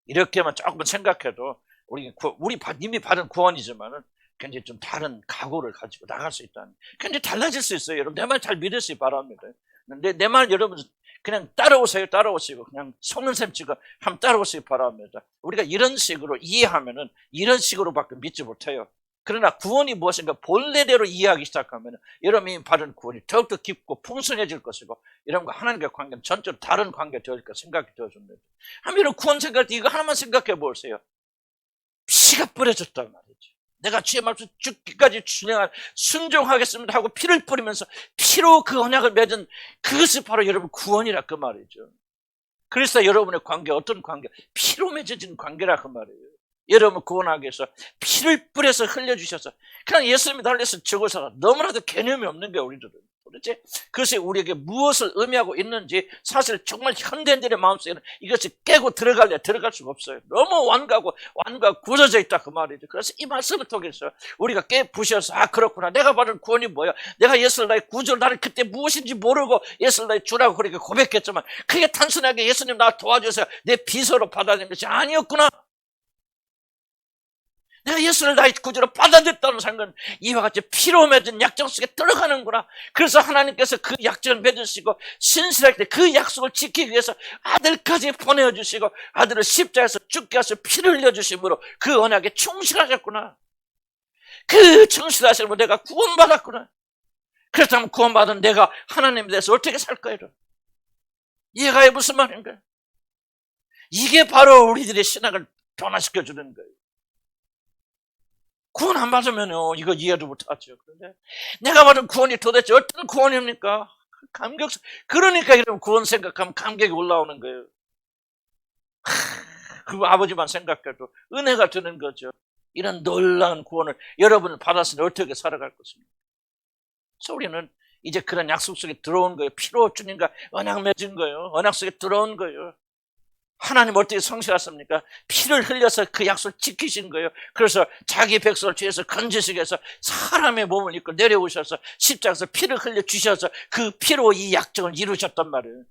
이렇게만 조금 생각해도 우리 이미 받은 구원이지만은 굉장히 좀 다른 각오를 가지고 나갈 수 있다는, 굉장히 달라질 수 있어요. 여러분 내 말 잘 믿으시기 바랍니다. 내 말 여러분 그냥 따라오시고 그냥 속는 셈 치고 한번 따라오시기 바랍니다. 우리가 이런 식으로 이해하면은 이런 식으로밖에 믿지 못해요. 그러나 구원이 무엇인가 본래대로 이해하기 시작하면 여러분이 받은 구원이 더욱더 깊고 풍성해질 것이고 여러분과 하나님과의 관계는 전적으로 다른 관계가 되어질 까 생각이 되어집니다. 한번 구원 생각할 때 이거 하나만 생각해 보세요. 피가 뿌려졌단 말이죠. 내가 주의 말씀 죽기까지 순종하겠습니다 하고 피를 뿌리면서 피로 그 언약을 맺은 그것이 바로 여러분 구원이라 그 말이죠. 그래서 여러분의 관계 어떤 관계? 피로 맺어진 관계라 그 말이에요. 여러분 구원하기 위해서 피를 뿌려서 흘려주셔서 그냥 예수님이 달려서 죽어서 너무나도 개념이 없는 거예요. 우리들은 도대체 그것이 우리에게 무엇을 의미하고 있는지 사실 정말 현대인들의 마음속에는 이것이 깨고 들어갈 수가 없어요. 너무 완고하고 굳어져 있다 그 말이죠. 그래서 이 말씀을 통해서 우리가 깨부셔서 그렇구나, 내가 받은 구원이 뭐야, 내가 예수를 나의 구주로, 나는 그때 무엇인지 모르고 예수를 나의 주라고 그렇게 고백했지만 그게 단순하게 예수님 나 도와주세요 내 비서로 받아들인 것이 아니었구나. 내가 예수를 나의 구주로 받아들였다는 생각은 이와 같이 피로 맺은 약정 속에 들어가는구나. 그래서 하나님께서 그 약정을 맺으시고 신실하게 그 약속을 지키기 위해서 아들까지 보내주시고 아들을 십자가에서 죽게 하셔서 피를 흘려주심으로 그 언약에 충실하셨구나. 그 충실하심으로 내가 구원받았구나. 그렇다면 구원받은 내가 하나님에 대해서 어떻게 살 거예요? 이해가 무슨 말인가요? 이게 바로 우리들의 신앙을 변화시켜주는 거예요. 구원 안 받으면요, 이거 이해도 못하죠. 그런데 내가 받은 구원이 도대체 어떤 구원입니까? 그러니까 이런 구원 생각하면 감격이 올라오는 거예요. 그 아버지만 생각해도 은혜가 드는 거죠. 이런 놀라운 구원을 여러분을 받았으니 어떻게 살아갈 것입니까? 그래서 우리는 이제 그런 약속 속에 들어온 거예요. 피로 주님과 언약 맺은 거예요. 언약 속에 들어온 거예요. 하나님 어떻게 성실하십니까? 피를 흘려서 그 약속을 지키신 거예요. 그래서 자기 백성을 죄에서 건지시기 위해서 사람의 몸을 입고 내려오셔서 십자가에서 피를 흘려주셔서 그 피로 이 약정을 이루셨단 말이에요.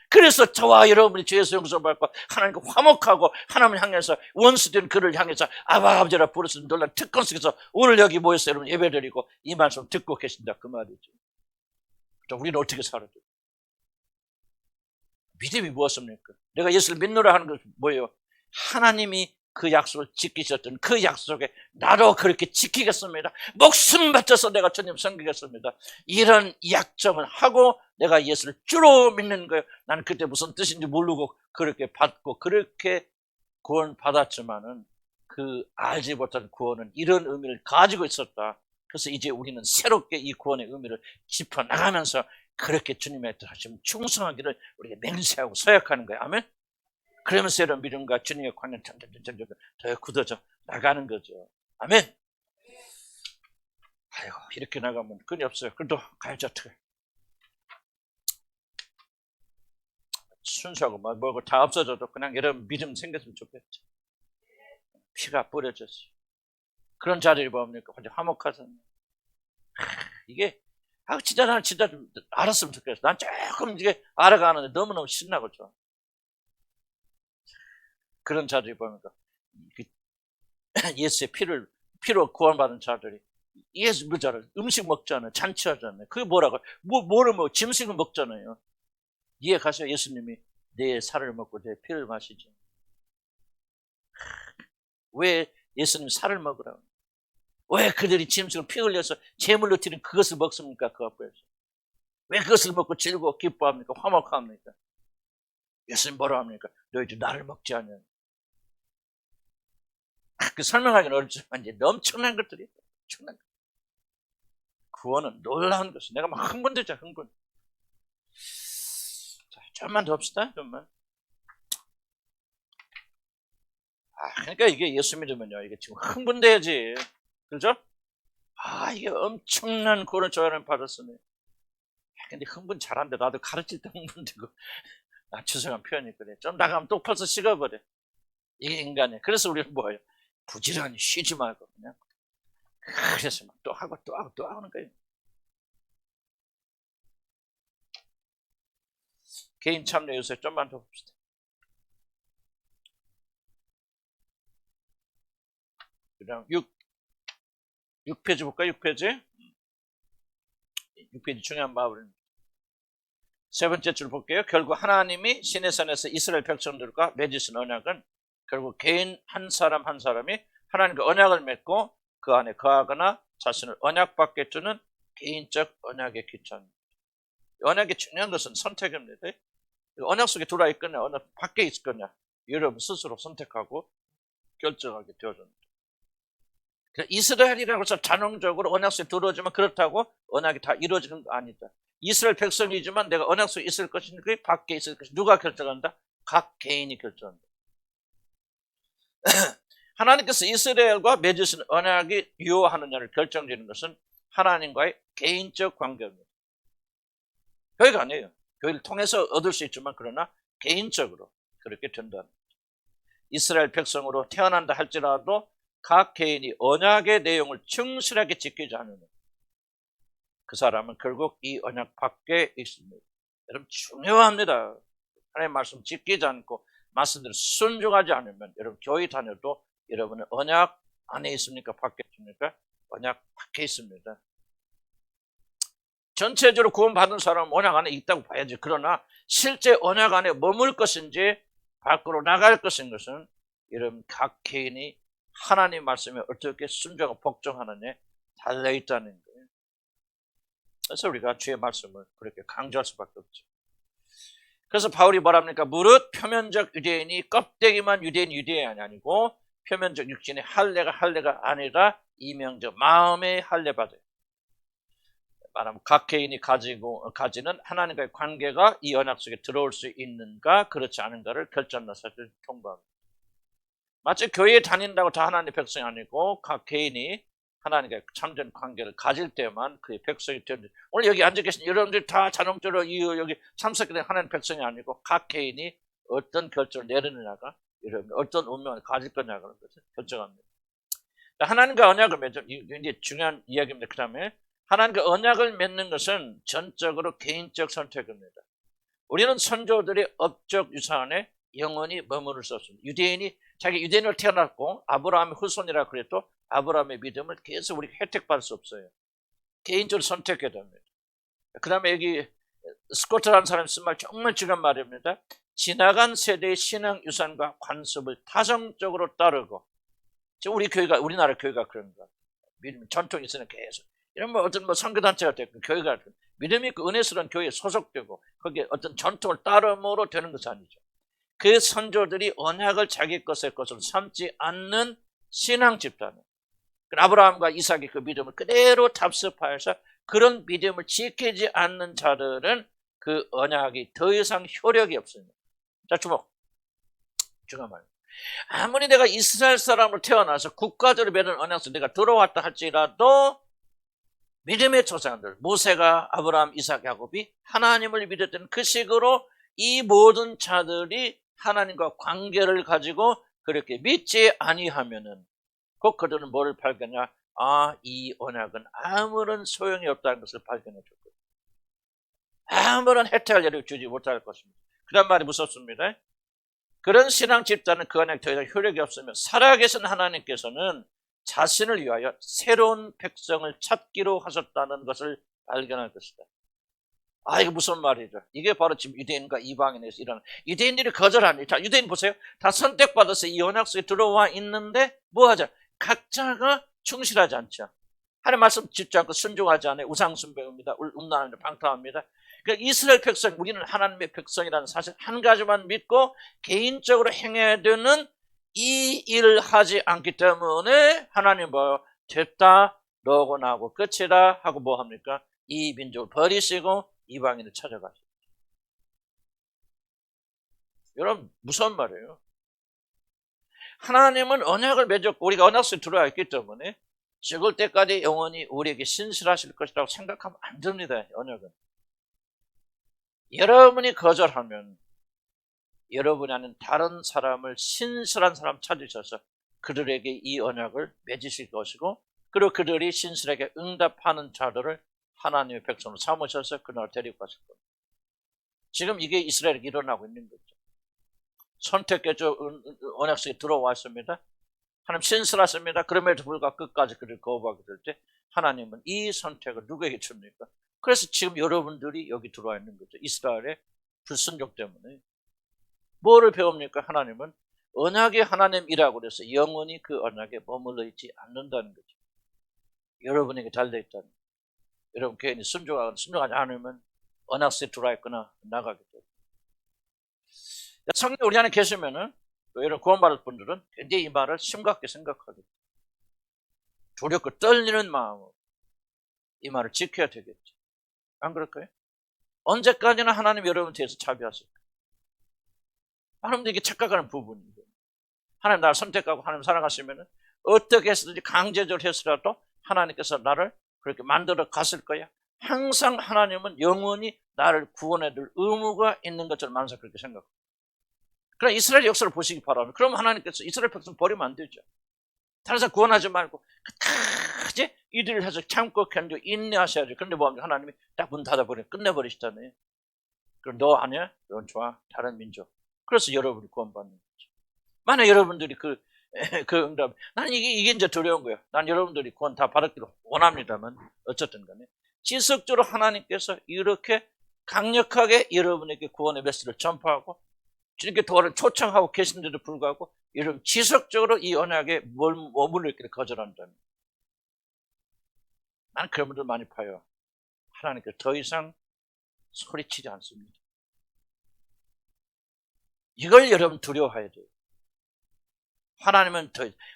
그래서 저와 여러분이 죄에서 용서받고 하나님과 화목하고 하나님을 향해서 원수된 그를 향해서 아버지라 부르시는 놀라운 특권 속에서 오늘 여기 모여서 여러분 예배드리고 이 말씀 듣고 계신다 그 말이죠. 우리는 어떻게 살아야 돼요? 믿음이 무엇입니까? 내가 예수를 믿노라 하는 것은 뭐예요? 하나님이 그 약속을 지키셨던 그 약속에 나도 그렇게 지키겠습니다. 목숨 바쳐서 내가 주님 섬기겠습니다. 이런 약정을 하고 내가 예수를 주로 믿는 거예요. 나는 그때 무슨 뜻인지 모르고 그렇게 받고 그렇게 구원 받았지만은 그 알지 못한 구원은 이런 의미를 가지고 있었다. 그래서 이제 우리는 새롭게 이 구원의 의미를 짚어나가면서 그렇게 주님의 하시면 충성하기를 우리가 맹세하고 서약하는 거예요. 아멘. 그러면서 이런 믿음과 주님의 관계 점점 더 굳어져 나가는 거죠. 아멘. 아이고, 이렇게 나가면 끈이 없어요. 그래도 가야지 어떡해. 순수하고 뭐고 다 없어져도 그냥 여러분 믿음 생겼으면 좋겠죠. 피가 뿌려졌어. 그런 자리를 뭡니까? 완전 화목하잖아요. 이게 진짜 나는 진짜 좀 알았으면 좋겠어. 난 조금 이게 알아가는데 너무너무 신나고 좋아. 그런 자리를 보니까 예수의 피로 구원받은 자들이 예수 믿자를 음식 먹잖아요. 잔치하잖아요. 그게 뭐라고? 뭐를 먹어? 짐승을 먹잖아요. 이해 가세요? 예수님이 내 살을 먹고 내 피를 마시죠. 왜 예수님 살을 먹으라고? 왜 그들이 짐승을 피 흘려서 제물로 드린 그것을 먹습니까? 그 앞에서. 왜 그것을 먹고 즐거워 기뻐합니까? 화목합니까? 예수님 뭐라 합니까? 너희들 나를 먹지 않냐. 그 설명하기는 어렵지만 이제 엄청난 것들이 있다. 엄청난 것. 구원은 놀라운 것이. 내가 막 흥분되자, 흥분. 자, 좀만 더 합시다, 좀만. 그러니까 이게 예수 믿으면요, 이게 지금 흥분돼야지. 그죠? 이게 엄청난 구원을 저 사람이 받았으네. 근데 흥분 잘한데 나도 가르칠 때 흥분되고. 죄송한 표현이 그래. 좀 나가면 또 벌써 식어버려. 이게 인간이야. 그래서 우리는 뭐예요? 부지런히 쉬지 말고 그냥. 그래서 막 또 하고 또 하고 또 하는 거예요. 개인 참여 요새 좀만 더 봅시다. 그냥 6페이지 볼까요? 6페이지. 6페이지 중요한 마을입니다. 세 번째 줄 볼게요. 결국 하나님이 시내산에서 이스라엘 백성들과 맺으신 언약은 결국 개인 한 사람 한 사람이 하나님과 언약을 맺고 그 안에 거하거나 자신을 언약받게 주는 개인적 언약의 기초입니다. 언약의 중요한 것은 선택입니다. 언약 속에 들어와 있거나 언약 밖에 있거나 여러분 스스로 선택하고 결정하게 되어줍니다. 이스라엘이라고 해서 자동적으로 언약 속에 들어오지만 그렇다고 언약이 다 이루어지는 거 아니다. 이스라엘 백성이지만 내가 언약 속에 있을 것인가 밖에 있을 것인가 누가 결정한다? 각 개인이 결정한다. 하나님께서 이스라엘과 맺으신 언약이 유효하느냐를 결정짓는 것은 하나님과의 개인적 관계입니다. 교회가 아니에요. 교회를 통해서 얻을 수 있지만 그러나 개인적으로 그렇게 된다. 이스라엘 백성으로 태어난다 할지라도 각 개인이 언약의 내용을 충실하게 지키지 않으면 그 사람은 결국 이 언약 밖에 있습니다. 여러분 중요합니다. 하나님의 말씀 지키지 않고 말씀대로 순종하지 않으면 여러분 교회 다녀도 여러분은 언약 안에 있습니까? 밖에 있습니까? 언약 밖에 있습니다. 전체적으로 구원받은 사람은 언약 안에 있다고 봐야지. 그러나 실제 언약 안에 머물 것인지 밖으로 나갈 것인 여러분 각 개인이 하나님 말씀에 어떻게 순종하고 복종하느냐에 달려있다는 거예요. 그래서 우리가 주의 말씀을 그렇게 강조할 수밖에 없죠. 그래서 바울이 뭐랍니까? 무릇 표면적 유대인이 껍데기만 유대인이 아니고 표면적 육신의 할례가 아니라 이명적 마음의 할례 받아요. 말하면 각 개인이 가지는 하나님과의 관계가 이 언약 속에 들어올 수 있는가 그렇지 않은가를 결정하는 사실을 통보합니다. 마치 교회에 다닌다고 다 하나님의 백성이 아니고 각 개인이 하나님과의 참된 관계를 가질 때만 그의 백성이 되는. 오늘 여기 앉아 계신 여러분들 다 자동적으로 여기 참석된 하나님의 백성이 아니고 각 개인이 어떤 결정을 내리느냐가 여러분 어떤 운명을 가질 거냐는 것을 결정합니다. 하나님과 언약을 맺는 이제 중요한 이야기입니다. 그 다음에 하나님과 언약을 맺는 것은 전적으로 개인적 선택입니다. 우리는 선조들의 업적 유산에 영원히 머무를 수 없습니다. 유대인이 자기 유대인으로 태어났고 아브라함의 후손이라 그래도 아브라함의 믿음을 계속 우리가 혜택받을 수 없어요. 개인적으로 선택해야 됩니다. 그 다음에 여기 스코트라는 사람이 쓴 말 정말 중요한 말입니다. 지나간 세대의 신앙 유산과 관습을 타성적으로 따르고 지금 우리나라 교회가 그런 것 믿음 전통이 있으면 계속 이런 어떤 선교단체가 됐고 교회가 믿음이 있고 은혜스러운 교회에 소속되고 거기에 어떤 전통을 따름으로 되는 것이 아니죠. 그 선조들이 언약을 자기 것으로 삼지 않는 신앙 집단은 아브라함과 이삭의 그 믿음을 그대로 답습하여서 그런 믿음을 지키지 않는 자들은 그 언약이 더 이상 효력이 없습니다. 자, 주목. 중요한 말. 아무리 내가 이스라엘 사람으로 태어나서 국가적으로 맺은 언약에서 내가 들어왔다 할지라도 믿음의 조상들, 모세가 아브라함, 이삭, 야곱이 하나님을 믿었던 그 식으로 이 모든 자들이 하나님과 관계를 가지고 그렇게 믿지 아니하면은 곧 그들은 뭐를 발견하냐? 아, 이 언약은 아무런 소용이 없다는 것을 발견해 줄 거예요. 아무런 혜택을 주지 못할 것입니다. 그런 말이 무섭습니다. 그런 신앙 집단은 그 언약이 더 이상 효력이 없으며 살아계신 하나님께서는 자신을 위하여 새로운 백성을 찾기로 하셨다는 것을 발견할 것이다. 아, 이거 무슨 말이죠? 이게 바로 지금 유대인과 이방인에서 일어나는, 유대인들이 거절하니, 자, 유대인 보세요. 다 선택받아서 이 언약 속에 들어와 있는데 뭐 하죠? 각자가 충실하지 않죠. 하나님 말씀 듣지 않고 순종하지 않아요. 우상숭배입니다. 음란합니다. 방탕합니다. 그러니까 이스라엘 백성, 우리는 하나님의 백성이라는 사실 한 가지만 믿고 개인적으로 행해야 되는 이 일을 하지 않기 때문에 하나님 뭐 됐다, 너고 나고 끝이다 하고 뭐 합니까? 이 민족을 버리시고 이방인을 찾아가시죠. 여러분 무서운 말이에요. 하나님은 언약을 맺었고 우리가 언약 속에 들어와 있기 때문에 죽을 때까지 영원히 우리에게 신실하실 것이라고 생각하면 안 됩니다. 언약은. 여러분이 거절하면 여러분이 아닌 다른 사람을 신실한 사람 찾으셔서 그들에게 이 언약을 맺으실 것이고 그리고 그들이 신실하게 응답하는 자들을 하나님의 백성으로 삼으셔서 그날 데리고 가실 겁니다. 지금 이게 이스라엘에 일어나고 있는 거죠. 선택해서 언약 속에 들어왔습니다. 하나님 신실하십니다. 그럼에도 불구하고 끝까지 그를 거부하게 될 때 하나님은 이 선택을 누구에게 줍니까? 그래서 지금 여러분들이 여기 들어와 있는 거죠. 이스라엘의 불순종 때문에. 뭐를 배웁니까? 하나님은 언약의 하나님이라고 그래서 영원히 그 언약에 머물러 있지 않는다는 거죠. 여러분에게 달려있다는 거죠. 여러분 괜히 순종하지 않으면 언약 속에 들어와 있거나 나가게 돼요. 성령 우리 안에 계시면은 여러분 구원받을 분들은 굉장히 이 말을 심각하게 생각하겠죠. 두렵고 떨리는 마음으로 이 말을 지켜야 되겠죠. 안 그럴까요? 언제까지나 하나님 여러분 뒤에서 자비하실까요? 하나님도 이게 착각하는 부분이에요. 하나님 나를 선택하고 하나님 사랑하시면은 어떻게 해서든지 강제적으로 해서라도 하나님께서 나를 그렇게 만들어 갔을 거야. 항상 하나님은 영원히 나를 구원해 줄 의무가 있는 것처럼 항상 그렇게 생각합니다. 그럼 이스라엘 역사를 보시기 바랍니다. 그럼 하나님께서 이스라엘 백성 버리면 안 되죠. 다른 사람 구원하지 말고 끝까지 이들을 해서 참고 견디고 인내하셔야죠. 그런데 뭐 합니까? 하나님이 딱 문 닫아버리면 끝내버리시잖아요. 그럼 너 아니야? 넌 좋아. 다른 민족. 그래서 여러분이 구원받는 거죠. 만약 여러분들이 그 응답, 나는 이게 이제 두려운 거예요. 난 여러분들이 구원 다 받았기를 원합니다만 어쨌든 간에 지속적으로 하나님께서 이렇게 강력하게 여러분에게 구원의 메시지를 전파하고 주님께 도와를 초청하고 계신데도 불구하고 여러분 지속적으로 이 언약에 머물러 있기를 거절한다면 나는 그런 분들 많이 봐요. 하나님께 더 이상 소리치지 않습니다. 이걸 여러분 두려워해야 돼요. 하나님은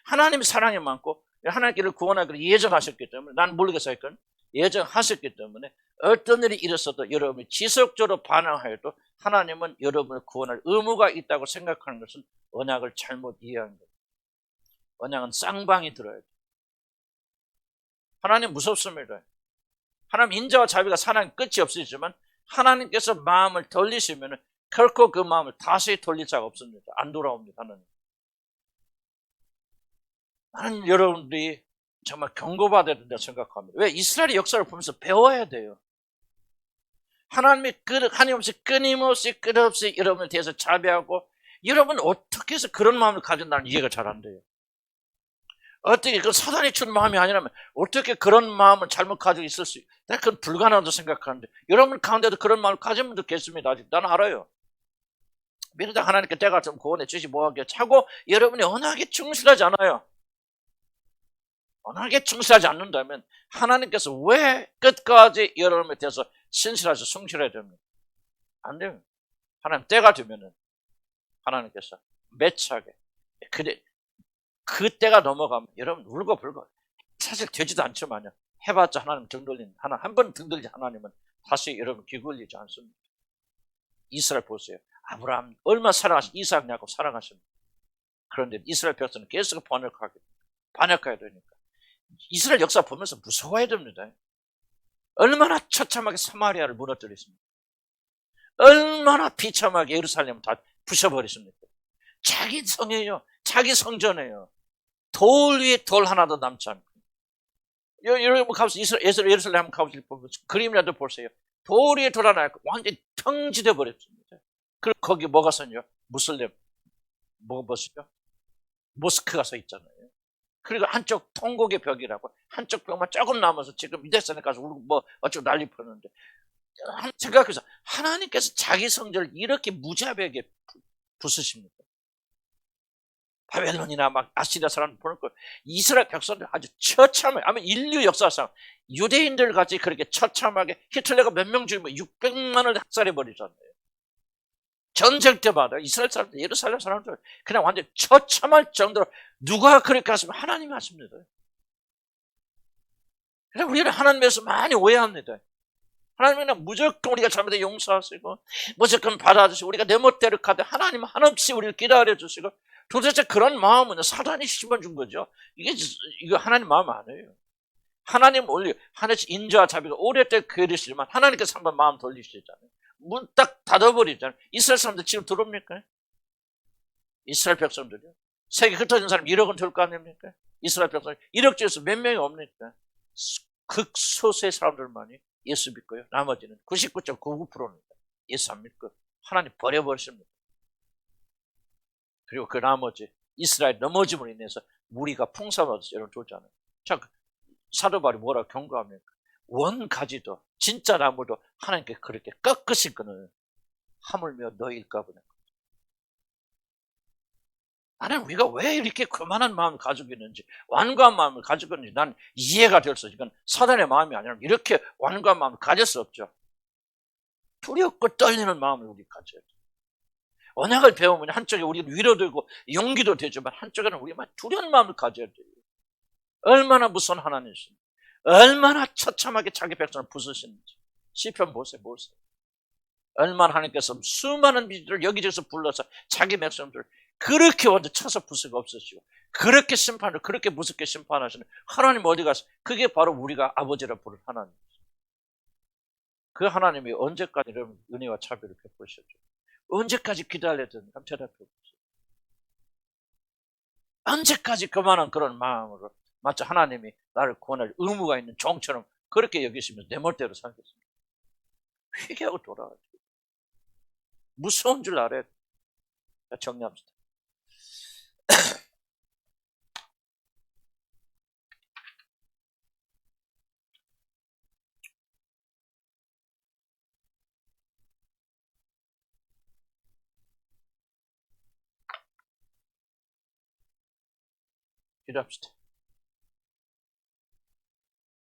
하나님의 사랑이 많고 하나님께를 구원하기를 예정하셨기 때문에 난 모르겠어요. 예정하셨기 때문에 어떤 일이 일어서도 여러분이 지속적으로 반항하여도 하나님은 여러분을 구원할 의무가 있다고 생각하는 것은 언약을 잘못 이해한 거예요. 언약은 쌍방이 들어야 돼요. 하나님 무섭습니다. 하나님 인자와 자비가 사랑이 끝이 없으시지만 하나님께서 마음을 돌리시면 결코 그 마음을 다시 돌릴 자가 없습니다. 안 돌아옵니다. 하나님. 나는 여러분들이 정말 경고받아야 된다고 생각합니다. 왜? 이스라엘의 역사를 보면서 배워야 돼요. 하나님이 한임없이 끊임없이 끝없이 여러분에 대해서 자비하고 여러분 어떻게 해서 그런 마음을 가진 나는 이해가 잘 안 돼요. 어떻게 그 사단이 준 마음이 아니라면 어떻게 그런 마음을 잘못 가지고 있을 수 내가 그건 불가능하다고 생각하는데 여러분 가운데도 그런 마음을 가진 분도 계십니다. 아직 나는 알아요. 믿는다 하나님께 때가 좀 구원해 주시 뭐하게 차고 여러분이 언약에 충실하지 않아요. 언약에 충실하지 않는다면 하나님께서 왜 끝까지 여러분에 대해서 신실하셔 성실해야 됩니까? 안 돼요. 하나님 때가 되면은 하나님께서 매차게 그 때가 넘어가면 여러분 울고 불고 사실 되지도 않지만요 해봤자 하나님 등 돌린 한 번 등 들지 하나님은 다시 여러분 귀 걸리지 않습니다. 이스라엘 보세요. 아브라함 얼마 사랑하신 이삭 야곱 사랑하십니다. 그런데 이스라엘 백성은 계속 반역해야 되니까 이스라엘 역사 보면서 무서워야 됩니다. 얼마나 처참하게 사마리아를 무너뜨렸습니까? 얼마나 비참하게 예루살렘을 다 부셔버렸습니까? 자기 성이에요. 자기 성전이에요. 돌 위에 돌 하나도 남지 않고. 여러분 가서 예루살렘 한번 가보실 그림이라도 보세요. 돌 위에 돌 하나 완전히 평지돼 버렸습니다. 그리고 거기 뭐가 서요? 무슬림 뭐가 보시죠? 모스크가 서 있잖아요. 그리고 한쪽 통곡의 벽이라고 한쪽 벽만 조금 남아서 지금 미대산에 가서 뭐 어쩌고 난리 펴는데 생각해서 하나님께서 자기 성전을 이렇게 무자비하게 부수십니까? 바벨론이나 막 아시리아 사람 보는 거 이스라엘 백성들 아주 처참해. 아마 인류 역사상 유대인들 같이 그렇게 처참하게 히틀러가 몇 명 죽이면 600만을 학살해 버리잖아요. 전쟁 때마다 이스라엘 사람들, 예루살렘 사람들 그냥 완전 처참할 정도로 누가 그렇게 하시면 하나님이 하십니다. 그냥 우리는 하나님에서 많이 오해합니다. 하나님은 무조건 우리가 잘못해 용서하시고 무조건 받아주시고 우리가 내 멋대로 가되 하나님은 한없이 우리를 기다려주시고 도대체 그런 마음은 사단이 심어준 거죠. 이거 하나님 마음 아니에요. 하나님 원래 하나님 인자와 자비가 오랫동안 그리시지만 하나님께서 한번 마음 돌리시잖아요. 문 딱 닫아버리잖아요. 이스라엘 사람들 지금 들어옵니까? 이스라엘 백성들이요. 세계 흩어진 사람 1억은 될 거 아닙니까? 이스라엘 백성 1억 중에서 몇 명이 옵니까? 극소수의 사람들만이 예수 믿고요. 나머지는 99.99%입니다. 예수 안 믿고 하나님 버려버리십니다. 그리고 그 나머지 이스라엘 넘어짐으로 인해서 무리가 풍성하면서 여러분 줬잖아요. 자, 사도 바울이 뭐라고 경고합니까? 원가지도 진짜 나무도 하나님께 그렇게 꺾으신 거는 하물며 너희일까 보네. 나는 우리가 왜 이렇게 그만한 마음을 가지고 있는지 완고한 마음을 가지고 있는지 난 이해가 됐어. 이건 사단의 마음이 아니라 이렇게 완고한 마음을 가질 수 없죠. 두렵고 떨리는 마음을 우리 가져야 돼. 언약을 배우면 한쪽에 우리는 위로되고 용기도 되지만 한쪽에는 우리만 두려운 마음을 가져야 돼요. 얼마나 무서운 하나님이십니까? 얼마나 처참하게 자기 백성을 부수시는지. 시편 보세요. 얼마나 하나님께서 수많은 비들을 여기저기서 불러서 자기 백성들을 그렇게 완전 쳐서 부수가 없으시고 그렇게 심판을 그렇게 무섭게 심판하시는 하나님 어디 가서 그게 바로 우리가 아버지라 부르는 하나님. 그 하나님이 언제까지 이런 은혜와 차별을 베푸셨죠? 언제까지 기다려야 되는가? 한번 대답해 보세요. 언제까지 그만한 그런 마음으로 마치 하나님이 나를 구원할 의무가 있는 종처럼 그렇게 여기시면서 내 멋대로 살겠습니다. 회개하고 돌아가죠. 무서운 줄 알아야 돼. 정리합시다. 기도합시다.